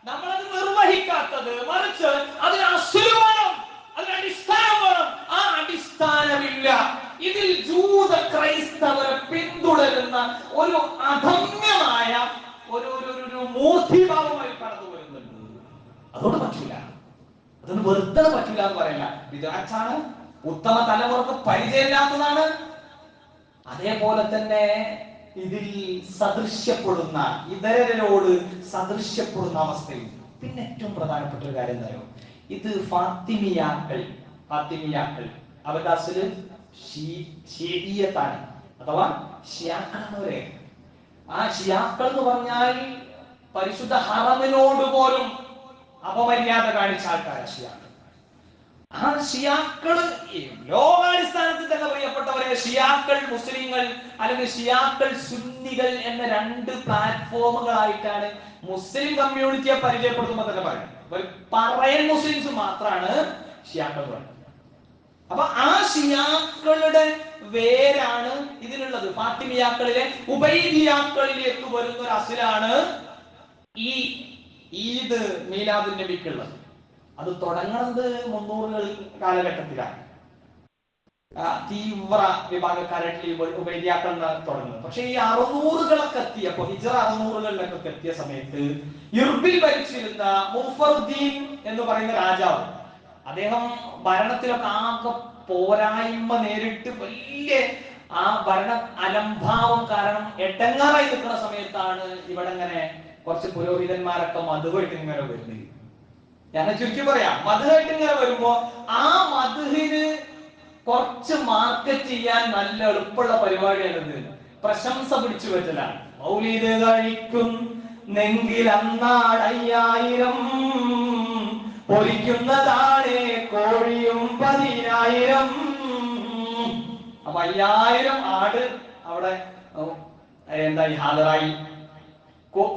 നമ്മളത് നിർവഹിക്കാത്തത്, മറിച്ച് അതിന് അസ്ല് വേണം, അതിന് അടിസ്ഥാനം വേണം. ആ അടിസ്ഥാനമില്ല. ഇതിൽ ജൂത ക്രൈസ്തവരെ പിന്തുടരുന്ന ഒരു അധമ്യമായ ഒരു മൂർത്തിഭാവമായി കടന്നു വരുന്നുണ്ട്. അതുകൊണ്ട് പറ്റൂല, അതൊന്നും വെറുതെ പറ്റൂല എന്ന് പറയില്ല. വിദഗ്ധാണ്, ഉത്തമ തലമുറക്ക് പരിചയമില്ലാത്തതാണ്. അതേപോലെ തന്നെ ഇതിൽ സദൃശ്യപ്പെടുന്ന, ഇതരരോട് സദൃശ്യപ്പെടുന്ന അവസ്ഥയും. പിന്നെ ഏറ്റവും പ്രധാനപ്പെട്ട ഒരു കാര്യം എന്തായാലും, ഇത് ഫാത്തിമിയാക്കൾ അവരുടെ അസല് ഷിയത്താണ്, അഥവാ ഷിയാക്കളെ. ആ ഷിയാക്കൾ എന്ന് പറഞ്ഞാൽ പരിശുദ്ധ ഹറമിനോട് പോലും അപമര്യാദ കാണിച്ച ആൾക്കാരാണ് ഷിയാക്കൾ. ആ ഷിയാക്കൾ ലോകാടിസ്ഥാനത്തിൽ തന്നെ പ്രിയപ്പെട്ടവരെ, ഷിയാക്കൾ മുസ്ലിങ്ങൾ അല്ലെങ്കിൽ ഷിയാക്കൾ സുന്നികൾ എന്ന 2 പ്ലാറ്റ്ഫോമുകളായിട്ടാണ് മുസ്ലിം കമ്മ്യൂണിറ്റിയെ പരിചയപ്പെടുത്തുമ്പോൾ തന്നെ പറയൻ മുസ്ലിംസ് മാത്രമാണ് ഷിയാക്കൾ പറയുന്നത്. അപ്പൊ ആ ഷിയാക്കളുടെ വേരാണ് ഇതിലുള്ളത്. ഫാത്തിമിയാക്കളിലെ ഉബൈദിയാക്കളിലേക്ക് വരുന്ന ഒരു അസിലാണ് ഈ ഈദ് മീലാദുൻ നബിക്കുള്ളത്. അത് തുടങ്ങുന്നത് 300 കാലഘട്ടത്തിലാണ്. തീവ്ര വിഭാഗക്കാരായിട്ട് ഉബൈദിയാക്കൾ തുടങ്ങുന്നത്. പക്ഷെ ഈ 600കളൊക്കെ എത്തിയപ്പോ, ഹിജ്റ 600കളിലൊക്കെ എത്തിയ സമയത്ത് ഇർബിൽ ഭരിച്ചിരുന്ന മുഫറുദ്ദീൻ എന്ന് പറയുന്ന രാജാവ്, അദ്ദേഹം ഭരണത്തിലൊക്കെ ആകെ പോരായ്മ നേരിട്ട് വലിയ ആ ഭരണ അലംഭാവം കാരണം എട്ടങ്ങാറായി നിൽക്കുന്ന സമയത്താണ് ഇവിടെ ഇങ്ങനെ കുറച്ച് പുരോഹിതന്മാരൊക്കെ മധുവായിട്ട് ഇങ്ങനെ വരുന്നത്. ഞാൻ ചുരുക്കി പറയാം, മധുവായിട്ട് ഇങ്ങനെ വരുമ്പോ ആ മധുവിന് കുറച്ച് മാർക്കറ്റ് ചെയ്യാൻ നല്ല എളുപ്പമുള്ള പരിപാടിയാണിത്. പ്രശംസ പിടിച്ചു പറ്റലാണ്. മൗലിദ് കഴിക്കും നെങ്കിൽ അന്നാടയ്യായിരം, പൊരിക്കുന്നതാണേ കോഴിയും 10,000. അപ്പൊ 5000 ആട് അവിടെ എന്തായി ഹാജരായി.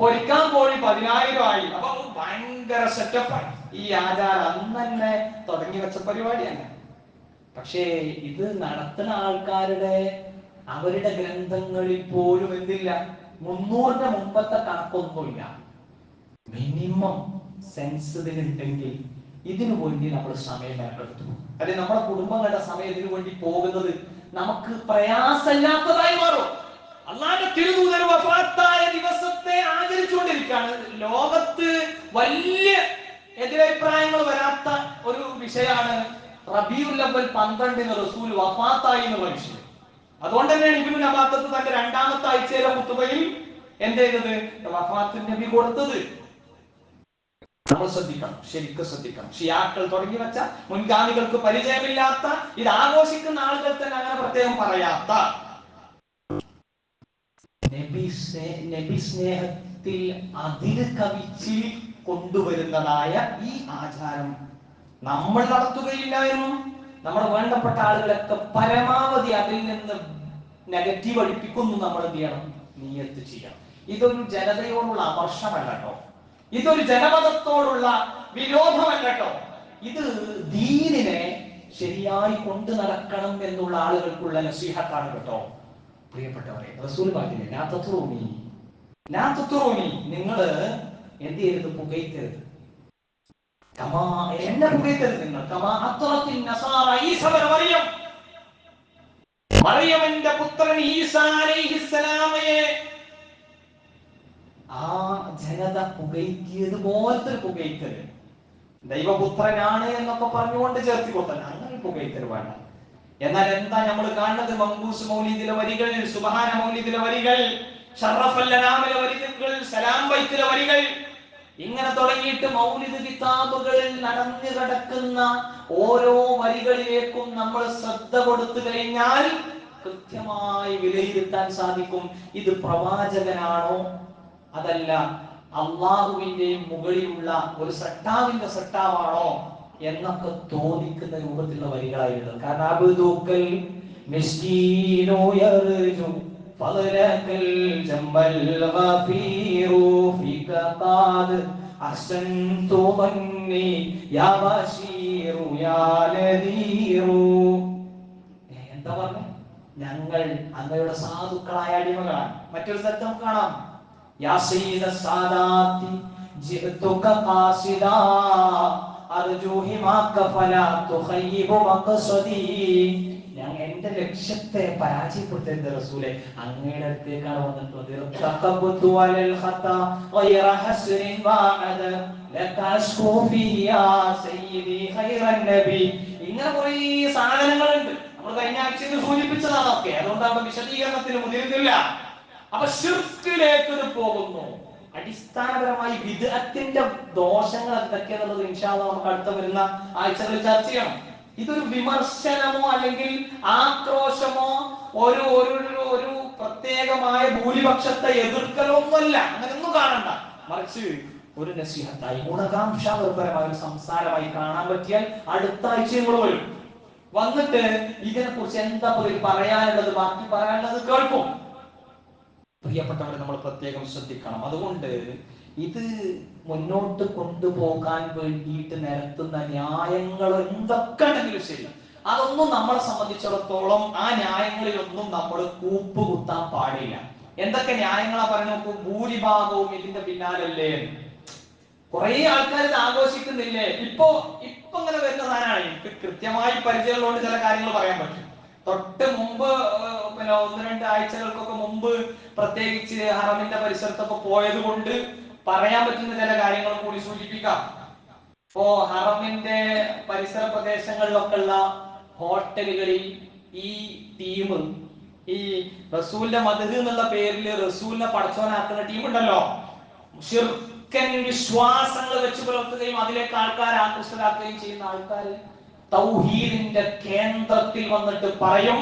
പൊരിക്കാൻ കോഴി 10,000 ആയി. അപ്പൊ ഭയങ്കര സെറ്റപ്പായി. ഈ ആചാരം അന്ന് തന്നെ തുടങ്ങി വെച്ച പരിപാടിയാണ്. പക്ഷേ ഇത് നടത്തുന്ന ആൾക്കാരുടെ അവരുടെ ഗ്രന്ഥങ്ങളിൽ പോലും എന്തില്ല, 300ന്റെ മുമ്പത്തെ കണക്കൊന്നുമില്ല. മിനിമം സെൻസ് ഇതിനുണ്ടെങ്കിൽ ഇതിനു വേണ്ടി നമ്മൾ സമയം മെനക്കെടുത്തു. അല്ലെ നമ്മുടെ കുടുംബങ്ങളുടെ സമയം ഇതിനു വേണ്ടി പോകുന്നത് നമുക്ക് പ്രയാസമില്ലാത്തതായി മാറും. അല്ലാഹുവിന്റെ തിരുദൂതൻ വഫാത്തായ ദിവസത്തെ ആചരിച്ചുകൊണ്ടിരിക്കുകയാണ്. ലോകത്ത് വലിയ എതിരഭിപ്രായങ്ങൾ വരാത്ത ഒരു വിഷയമാണ് റബീഉൽ അവ്വൽ 12 റസൂൽ വഫാത്തായി എന്നുള്ള വിഷയം. അതുകൊണ്ട് തന്നെയാണ് ഇബ്നു നബാത്തത്ത് തന്റെ 2ാമത്തെ ആഴ്ചയിലെ ഖുതുബയിൽ എന്ത് ചെയ്തത്, വഫാത്ത് നബി കൊടുത്തത്. നമ്മൾ ശ്രദ്ധിക്കണം, ശരിക്കും ശ്രദ്ധിക്കണം. ഷിയാക്കൾ തുടങ്ങി വെച്ച, മുൻഗാമികൾക്ക് പരിചയമില്ലാത്ത, ഇത് ആഘോഷിക്കുന്ന ആളുകൾ തന്നെ അങ്ങനെ പ്രത്യേകം പറയാത്ത നബി സ്നേഹത്തിൽ അതിര് കവിച്ച് കൊണ്ടുവരുന്നതായ ഈ ആചാരം നമ്മൾ നടത്തുകയില്ലായിരുന്നു. നമ്മുടെ വേണ്ടപ്പെട്ട ആളുകളൊക്കെ പരമാവധി അതിൽ നിന്ന് നെഗറ്റീവ് അടിപ്പിക്കുന്നു. നമ്മൾ എന്ത് ചെയ്യണം, നിയത്ത് ചെയ്യണം. ഇതൊരു ജനതയോടുള്ള അമർഷമല്ല കേട്ടോ, ഇതൊരു ജനമതത്തോടുള്ള വിരോധമല്ല കേട്ടോ. ഇത് ദീനിനെ ശരിയായി കൊണ്ടു നടക്കണം എന്നുള്ള ആളുകൾക്കുള്ള നസീഹത്താണ് കേട്ടോ. പ്രിയപ്പെട്ടവരെ, റസൂൽ പറഞ്ഞില്ലേ, ലാ തത്റൂനി, നിങ്ങൾ എന്ത് ചെയ്യരുത്, പുകയ്ക്കരുത്. എന്നെ പുകയ്ക്കരുത് നിങ്ങൾ. മറിയമിന്റെ പുത്രൻ ഈസാ അലൈഹിസ്സലാമയെ ആ ജനത പുകയ്ക്കിയത് പോലത്തെ പുകയ്ക്കരുത്. ദൈവപുത്രനാണ് എന്നൊക്കെ പറഞ്ഞുകൊണ്ട് ചേർത്തി കൊടുത്തല്ല, അങ്ങനെ പുകയ്ക്കൽ വേണ്ട. എന്നാൽ എന്താ നമ്മൾ കാണുന്നത്, മങ്കൂസ് മൗലിദിലെ വരികൾ, സുബ്ഹാന മൗലിദിലെ വരികൾ, ഷറഫൽ അനാമിലെ വരികൾ, സലാം ബൈത്തിലെ വരികൾ, ഇങ്ങനെ തുടങ്ങിയിട്ട് മൗലിദ് കിതാബുകളിൽ നടന്നു കിടക്കുന്ന ഓരോ വരികളിലേക്കും നമ്മൾ ശ്രദ്ധ കൊടുത്തു കഴിഞ്ഞാൽ കൃത്യമായി വിലയിരുത്താൻ സാധിക്കും ഇത് പ്രവാചകനാണോ അതല്ല അള്ളാഹുവിന്റെയും മുകളിലുള്ള ഒരു സട്ടാവിന്റെ സട്ടാവാണോ എന്നൊക്കെ തോന്നിക്കുന്ന രൂപത്തിലുള്ള വരികളായിരുന്നു. കാരണം അബ്ദുക്കൽ മിസ്കീനു യർജു ഫളകൽ ജംബൽ ഗഫീറു ഫിക ഖാദ് അഹ്സൻതു മന്നി യാ ബശീറു യാ നദീറു. എന്താ പറഞ്ഞു, ഞങ്ങൾ അങ്ങയുടെ സാധുക്കളായ അടിമകളാണ്. മറ്റൊരു സ്ഥലത്ത് നമുക്ക് കാണാം, യാ സയ്യിദ സാദാത്തി ജിഅതുക ഖാസിദാ അർജു ഹിമാക ഫലാ തുഖയ്യിബു മഖ്സദി. ഞാൻ എന്റെ ലക്ഷ്യത്തെ പരാജയപ്പെടുത്തരുത് റസൂലേ, അങ്ങയുടെ അടുത്തേക്കാണ് വന്നിട്ടുള്ളത്. തഖബ്തു അലൽ ഖതാ ഗൈറ ഹസ്രിൻ വഅദ ലകശ്കു ഫിഹി യാ സയ്യിദി ഖൈറൻ നബി. ഇങ്ങനെ കുറേ സാധനങ്ങളുണ്ട്. നമ്മൾ കഴിഞ്ഞ ആഴ്ചയിൽ സൂചിപ്പിച്ചതാണൊക്കെ, അതുകൊണ്ടാണ് വിശദീകരണത്തിന് മുതിരുന്നില്ല. അപ്പൊ ശിർക്കിലേക്ക് ഇത് പോകുന്നു. അടിസ്ഥാനപരമായി ബിദ്അത്തിന്റെ ദോഷങ്ങൾ എന്തൊക്കെയാണെന്നുള്ളത് ഇൻഷാ അല്ലാഹ് നമുക്ക് അടുത്ത വരുന്ന ആഴ്ചകളിൽ ചർച്ച ചെയ്യണം. ഇതൊരു വിമർശനമോ അല്ലെങ്കിൽ ആക്രോശമോ ഒരു ഒരു പ്രത്യേകമായ ഭൂരിപക്ഷത്തെ എതിർക്കലോ ഒന്നുമല്ല, അങ്ങനെയൊന്നും കാണണ്ട. മറിച്ച് ഒരു നസീഹത്തായി, ഗുണകാംക്ഷാപരമായ ഒരു സംസാരമായി കാണാൻ പറ്റിയാൽ അടുത്ത ആഴ്ചയും കൂടെ വരും. വന്നിട്ട് ഇതിനെ കുറിച്ച് എന്താ പറയാനുള്ളത്, ബാക്കി പറയാനുള്ളത് കേൾക്കും. പ്രിയപ്പെട്ടവരെ, നമ്മൾ പ്രത്യേകം ശ്രദ്ധിക്കണം. അതുകൊണ്ട് ഇത് മുന്നോട്ട് കൊണ്ടുപോകാൻ വേണ്ടിയിട്ട് നിരത്തുന്ന ന്യായങ്ങൾ എന്തൊക്കെ ഉണ്ടെങ്കിലും ശരി, അതൊന്നും നമ്മളെ സംബന്ധിച്ചിടത്തോളം ആ ന്യായങ്ങളിലൊന്നും നമ്മൾ കൂപ്പുകുത്താൻ പാടില്ല. എന്തൊക്കെ ന്യായങ്ങളാ പറയുന്നത്, ഭൂരിഭാഗവും ഇതിന്റെ പിന്നാലല്ലേ. കുറെ ആൾക്കാർ ഇത് ആഘോഷിക്കുന്നില്ലേ. ഇപ്പൊ ഇങ്ങനെ വരുന്ന സാധനമാണ്. എനിക്ക് കൃത്യമായി പരിചയമുള്ളതുകൊണ്ട് ചില കാര്യങ്ങൾ പറയാൻ പറ്റും. തൊട്ട് മുമ്പ് പിന്നെ 1-2 ആഴ്ചകൾക്കൊക്കെ മുമ്പ് പ്രത്യേകിച്ച് ഹറമിന്റെ പരിസരത്തൊക്കെ പോയത് കൊണ്ട് പറയാൻ പറ്റുന്ന ചില കാര്യങ്ങൾ കൂടി സൂചിപ്പിക്കാം. ഇപ്പോ ഹറമിന്റെ പരിസര പ്രദേശങ്ങളിലൊക്കെ ഉള്ള ഹോട്ടലുകളിൽ ഈ ടീം, ഈ റസൂലിന്റെ മദ്ഹ് എന്നുള്ള പേരിൽ റസൂലിനെ പടച്ചോനാക്കുന്ന ടീം ഉണ്ടല്ലോ, ശിർക്കൻ വിശ്വാസങ്ങൾ വെച്ച് പുലർത്തുകയും അതിലേക്ക് ആൾക്കാരെ ആകൃഷ്ടരാക്കുകയും ചെയ്യുന്ന ആൾക്കാർ തൗഹീദിന്റെ കേന്ദ്രത്തിൽ വന്നിട്ട് പറയും.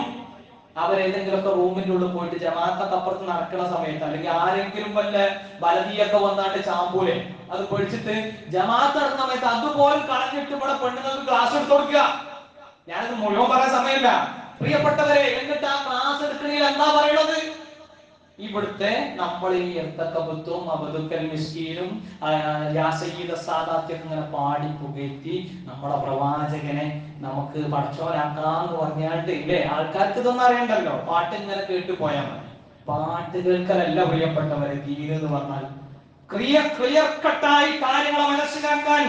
അവരേതെങ്കിലുമൊക്കെ റൂമിന്റെ ഉള്ളിൽ പോയിട്ട് ജമാഅത്തൊക്കെ അപ്പുറത്ത് നടക്കുന്ന സമയത്ത്, അല്ലെങ്കിൽ ആരെങ്കിലും വല്ല ബലദിയൊക്കെ വന്നാണ്ട് ചാമ്പൂലെ അത് പൊഴിച്ചിട്ട് ജമാഅത്ത് നടക്കുന്ന സമയത്ത് അതുപോലെ കളഞ്ഞിട്ട് ഇവിടെ പെണ്ണുങ്ങൾക്ക് ക്ലാസ് എടുത്ത് കൊടുക്കുക. ഞാനത് മുഴുവൻ പറയാൻ സമയമില്ല പ്രിയപ്പെട്ടവരെ. എന്നിട്ട് ആ ക്ലാസ് എടുക്കണേൽ എന്താ പറയണത്? ഇവിടുത്തെ നമ്മൾ ഈ എർത്തക്കബത്തും അബദുക്കൽ മിസ്കീനും ഇങ്ങനെ പാടി പുകഴ്ത്തി നമ്മുടെ പ്രവാചകനെ നമുക്ക് പടച്ചോനാക്കാന്ന് പറഞ്ഞാണ്ട് ഇല്ലേ? ആൾക്കാർക്ക് ഇതൊന്നും അറിയണ്ടല്ലോ, പാട്ട് ഇങ്ങനെ കേട്ടു പോയാൽ മതി. പാട്ട് കേൾക്കലല്ല പ്രിയപ്പെട്ടവരെ ദീൻ എന്ന് പറഞ്ഞാൽ. ക്ലിയർ കട്ടായി കാര്യങ്ങളെ മനസ്സിലാക്കാൻ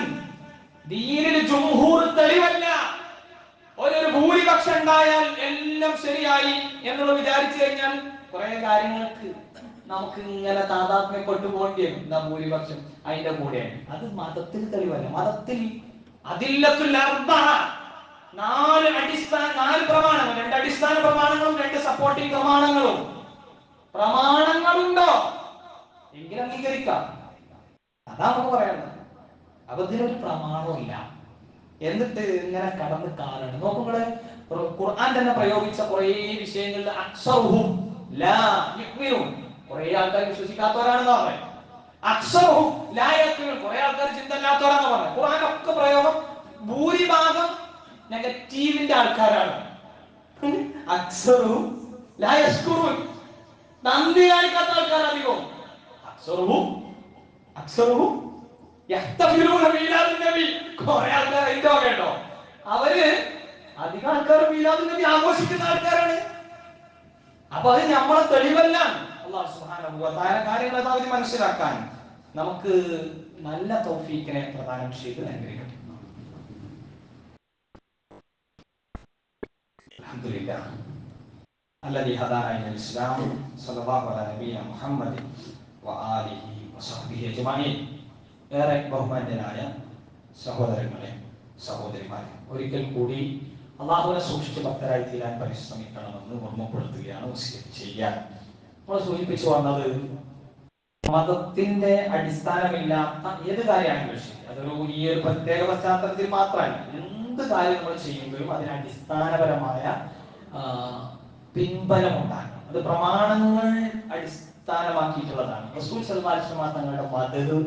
ദീനിൽ ജുംഹൂർ തെളിവല്ല. ഒരു ഭൂരിപക്ഷം ഉണ്ടായാൽ എല്ലാം ശരിയായി എന്നുള്ള വിചാരിച്ചു കഴിഞ്ഞാൽ കുറെ കാര്യങ്ങൾക്ക് നമുക്ക് ഇങ്ങനെ താതാത്മ്യപ്പെട്ടു പോകേണ്ടി വരും. എന്താ ഭൂരിപക്ഷം അതിന്റെ കൂടെയാണ്. അത് മതത്തിൽ തെളിവല്ല. മതത്തിൽ നാല് പ്രമാണങ്ങൾ, 2 അടിസ്ഥാന പ്രമാണങ്ങളും 2 സപ്പോർട്ടിംഗ് പ്രമാണങ്ങളുണ്ടോ എങ്കിൽ അംഗീകരിക്കാം. അതാ നമുക്ക് പറയാനുള്ളത്. അപ്പൊ ഇതിനൊരു പ്രമാണവും ഇല്ല. എന്നിട്ട് ഇങ്ങനെ കടന്ന് കാണണം. നോക്കുമ്പോള് ഖുർആൻ തന്നെ പ്രയോഗിച്ച കുറെ വിഷയങ്ങളിൽ അക്സറുഹും ലാ യുഅ്മിനൂൻ, കുറെ ആൾക്കാർ വിശ്വസിക്കാത്തവരാണെന്ന് പറഞ്ഞു. അക്സറുഹും ലാ യഖിലൂൻ, കുറെ ആൾക്കാർ ചിന്തയില്ലാത്തവരാണെന്ന് പറഞ്ഞു. ഖുർആൻ ഒക്കെ പ്രയോഗം ഭൂരിഭാഗം നെഗറ്റീവിന്റെ ആൾക്കാരാണ്. അക്സറുഹും ലാ യശ്കുറൂൻ, നന്ദി കാണിക്കാത്ത ആൾക്കാർ അധികവും. അക്സറുഹും യഹ്തഫിലൂന മീലാദുൻ നബി, കുറെ ആൾക്കാർ അതിന്റെ കേട്ടോ. അവര് അധികം ആൾക്കാർ മീലാദുൻ നബി ആഘോഷിക്കുന്ന ആൾക്കാരാണ്. അപ്പൊ അത് നമ്മളെ തെളിവല്ല. അല്ലാഹു സുബ്ഹാനഹു വ തആല കാര്യങ്ങൾ അവര് മനസ്സിലാക്കാൻ നമുക്ക് നല്ല തൗഫീഖിനെ പ്രദാനം ചെയ്ത് അനുഗ്രഹിക്കട്ടെ. അൽഹംദുലില്ലാഹ് അല്ലദീ ഹദാനാ ഇലൽ ഇസ്ലാം സ്വല്ലല്ലാഹു അലാ നബിയിനാ മുഹമ്മദ് വ ആലിഹി വസഹ്ബിഹി അജ്മഈൻ. ഏറെ ബഹുമാന്യനായ സഹോദരങ്ങളെ, സഹോദരിമാരെ, ഒരിക്കൽ കൂടി അള്ളാഹുവിനെ സൂക്ഷിച്ച് ഭക്തരായി തീരാൻ പരിശ്രമിക്കണമെന്ന് ഓർമ്മപ്പെടുത്തുകയാണ്, വസിയത്ത് ചെയ്യാൻ. നമ്മൾ സൂചിപ്പിച്ചു വന്നത് മതത്തിന്റെ അടിസ്ഥാനമില്ലാത്ത ഏത് കാര്യമാണെങ്കിലും ശരി, അതൊരു ഈ ഒരു പ്രത്യേക പശ്ചാത്തലത്തിൽ മാത്രമല്ല, എന്ത് കാര്യം നമ്മൾ ചെയ്യുമ്പോഴും അതിന് അടിസ്ഥാനപരമായ പിൻബലം ഉണ്ടാകണം. അത് പ്രമാണങ്ങൾ അടിസ്ഥാനമാക്കിയിട്ടുള്ളതാണ്. റസൂൽ സല്ലല്ലാഹു അലൈഹി വസല്ലം തങ്ങളുടെ മദദ്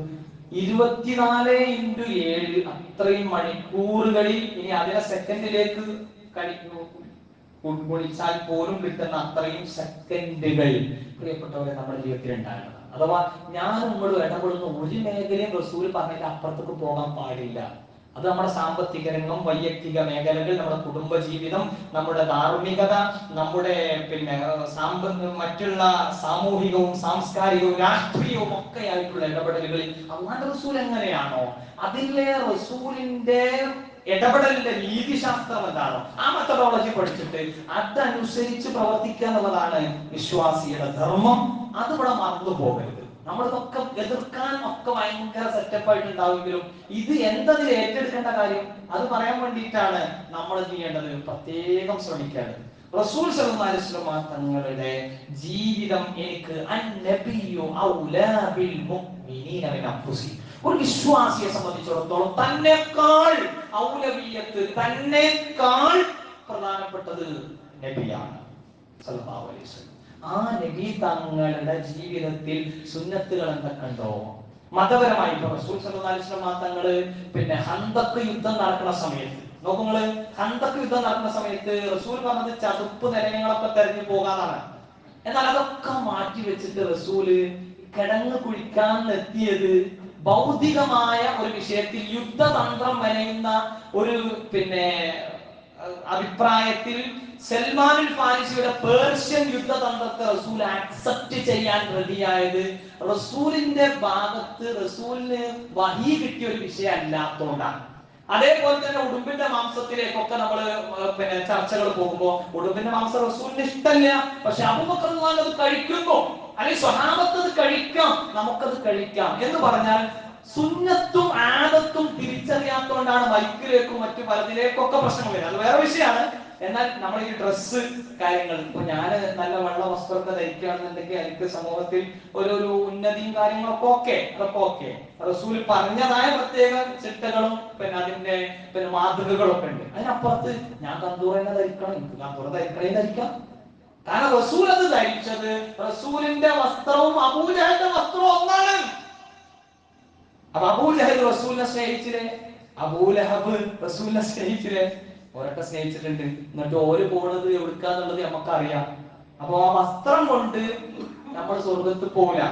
24x7 അത്രയും മണിക്കൂറുകളിൽ, ഇനി അതിനെ സെക്കൻഡിലേക്ക് ഗുണിച്ചാൽ പോലും കിട്ടുന്ന അത്രയും സെക്കൻഡുകൾ പ്രിയപ്പെട്ടവരെ നമ്മുടെ ജീവിതത്തിൽ ഉണ്ടാകണം. അഥവാ ഞാനും നിങ്ങളും ഇടപെടുന്ന ഒരു മേഖലയും റസൂൽ പറഞ്ഞിട്ട് അപ്പുറത്തേക്ക് പോകാൻ പാടില്ല. അത് നമ്മുടെ സാമ്പത്തിക രംഗം, വൈയക്തിക മേഖലകൾ, നമ്മുടെ കുടുംബജീവിതം, നമ്മുടെ ധാർമ്മികത, നമ്മുടെ മറ്റുള്ള സാമൂഹികവും സാംസ്കാരികവും രാഷ്ട്രീയവും ഒക്കെ ആയിട്ടുള്ള ഇടപെടലുകളിൽ അല്ലാഹുവിന്റെ റസൂൽ എങ്ങനെയാണോ അതിലെ റസൂലിന്റെ ഇടപെടലിന്റെ രീതിശാസ്ത്രം എന്താണോ ആ മെത്തഡോളജി പഠിച്ചിട്ട് അതനുസരിച്ച് പ്രവർത്തിക്കുക എന്നുള്ളതാണ് വിശ്വാസിയുടെ ധർമ്മം. അത് ഇവിടെ മറന്നു പോകരുത്. നമ്മളിതൊക്കെ എതിർക്കാൻ ഒക്കെ ഭയങ്കര സെറ്റപ്പ് ആയിട്ടുണ്ടാവുമെങ്കിലും ഇത് എന്തതിൽ ഏറ്റെടുക്കേണ്ട കാര്യം അത് പറയാൻ വേണ്ടിയിട്ടാണ് നമ്മൾ എന്ത് ചെയ്യേണ്ടത്, പ്രത്യേകം ശ്രമിക്കേണ്ടത്. റസൂൽ സല്ലല്ലാഹു അലൈഹി വസല്ലം തങ്ങളുടെ ജീവിതം എനിക്ക് അന്നബിയു ഔലാ ബിൽ മുഅ്മിനീന മിൻ അൻഫുസിഹിം, ഒരു വിശ്വാസിയെ സംബന്ധിച്ചിടത്തോളം തന്നെക്കാൾ ഔലവിയത്ത്, തന്നെക്കാൾ പ്രധാനപ്പെട്ടത് നബിയാണ് സല്ലല്ലാഹു അലൈഹി വസല്ലം. ആ നബി തങ്ങളുടെ ജീവിതത്തിൽ സുന്നത്തുകൾ എന്തൊക്കെയുണ്ടോ മതപരമായി, ഇപ്പൊ റസൂൽ സല്ലല്ലാഹു അലൈഹി വസല്ലം തങ്ങള് ഹന്തക്ക് യുദ്ധം നടക്കുന്ന സമയത്ത് നോക്കുങ്ങള്, ഹന്തക്ക് യുദ്ധം നടക്കുന്ന സമയത്ത് റസൂൽ പറഞ്ഞത് ചതുപ്പ് നിലയങ്ങളൊക്കെ തെരഞ്ഞു പോകാന്നാണ്. എന്നാൽ അതൊക്കെ മാറ്റി വെച്ചിട്ട് റസൂല് കിടങ്ങ് കുഴിക്കാൻ എത്തിയത് ഭൗതികമായ ഒരു വിഷയത്തിൽ യുദ്ധതന്ത്രം മെനയുന്ന ഒരു അഭിപ്രായത്തിൽ സൽമാനുൽ ഫാരിസിയുടെ പേർഷ്യൻ യുദ്ധതന്ത്രത്തെ റസൂൽ ആക്സെപ്റ്റ് ചെയ്യാൻ റെഡിയായത് റസൂലിന്റെ ഭാഗത്ത് റസൂലിന് വഹി കിട്ടിയ ഒരു വിഷയം അല്ലാത്തതുകൊണ്ടാണ്. അതേപോലെ തന്നെ ഉടുമ്പിന്റെ മാംസത്തിലേക്കൊക്കെ നമ്മൾ ചർച്ചകൾ പോകുമ്പോൾ ഉടുമ്പിന്റെ മാംസം റസൂലിന് ഇഷ്ടമല്ല, പക്ഷെ അബൂബക്കർ റളിയല്ലാഹു അത് കഴിക്കുന്നു, അല്ലെങ്കിൽ സ്വഹാബത്ത് അത് കഴിക്കാം, നമുക്കത് കഴിക്കാം എന്ന് പറഞ്ഞാൽ സുന്നത്തും ആദത്തും തിരിച്ചറിയാത്തതുകൊണ്ടാണ് മൈക്കിലേക്കും മറ്റു പലതിലേക്കൊക്കെ പ്രശ്നങ്ങൾ വരുന്നത്. അത് വേറെ വിഷയമാണ്. എന്നാൽ നമ്മൾ ഈ ഡ്രസ്സ് കാര്യങ്ങൾ, ഇപ്പൊ ഞാൻ നല്ല വെള്ള വസ്ത്രമൊക്കെ ധരിക്കുകയാണെന്നുണ്ടെങ്കിൽ എനിക്ക് സമൂഹത്തിൽ ഒരു ഉന്നതിയും കാര്യങ്ങളൊക്കെ അതൊക്കെ ഓക്കെ. റസൂൽ പറഞ്ഞതായ പ്രത്യേക ചിട്ടകളും പിന്നെ അതിന്റെ മാതൃകകളൊക്കെ ഉണ്ട്. അതിനപ്പുറത്ത് ഞാൻ കന്തൂറനെ ധരിക്കണം, എനിക്ക് കന്തൂറ ധരിക്കാം. കാരണം റസൂൽ അത് ധരിച്ചത്, റസൂലിന്റെ വസ്ത്രവും അബൂജഹലിന്റെ വസ്ത്രവും ഒന്നാണ്. അപ്പൊ അബൂജഹൽ റസൂലിനെ സ്നേഹിച്ചില്ലേ, അബൂലഹബ് റസൂലിനെ സ്നേഹിച്ചില്ലേ? ഓരൊക്കെ സ്നേഹിച്ചിട്ടുണ്ട്. എന്നിട്ട് ഓര് പോണത് എവിടുക്കാന്നുള്ളത് നമുക്കറിയാം. അപ്പൊ ആ വസ്ത്രം കൊണ്ട് നമ്മൾ സ്വർഗത്ത് പോകില്ല.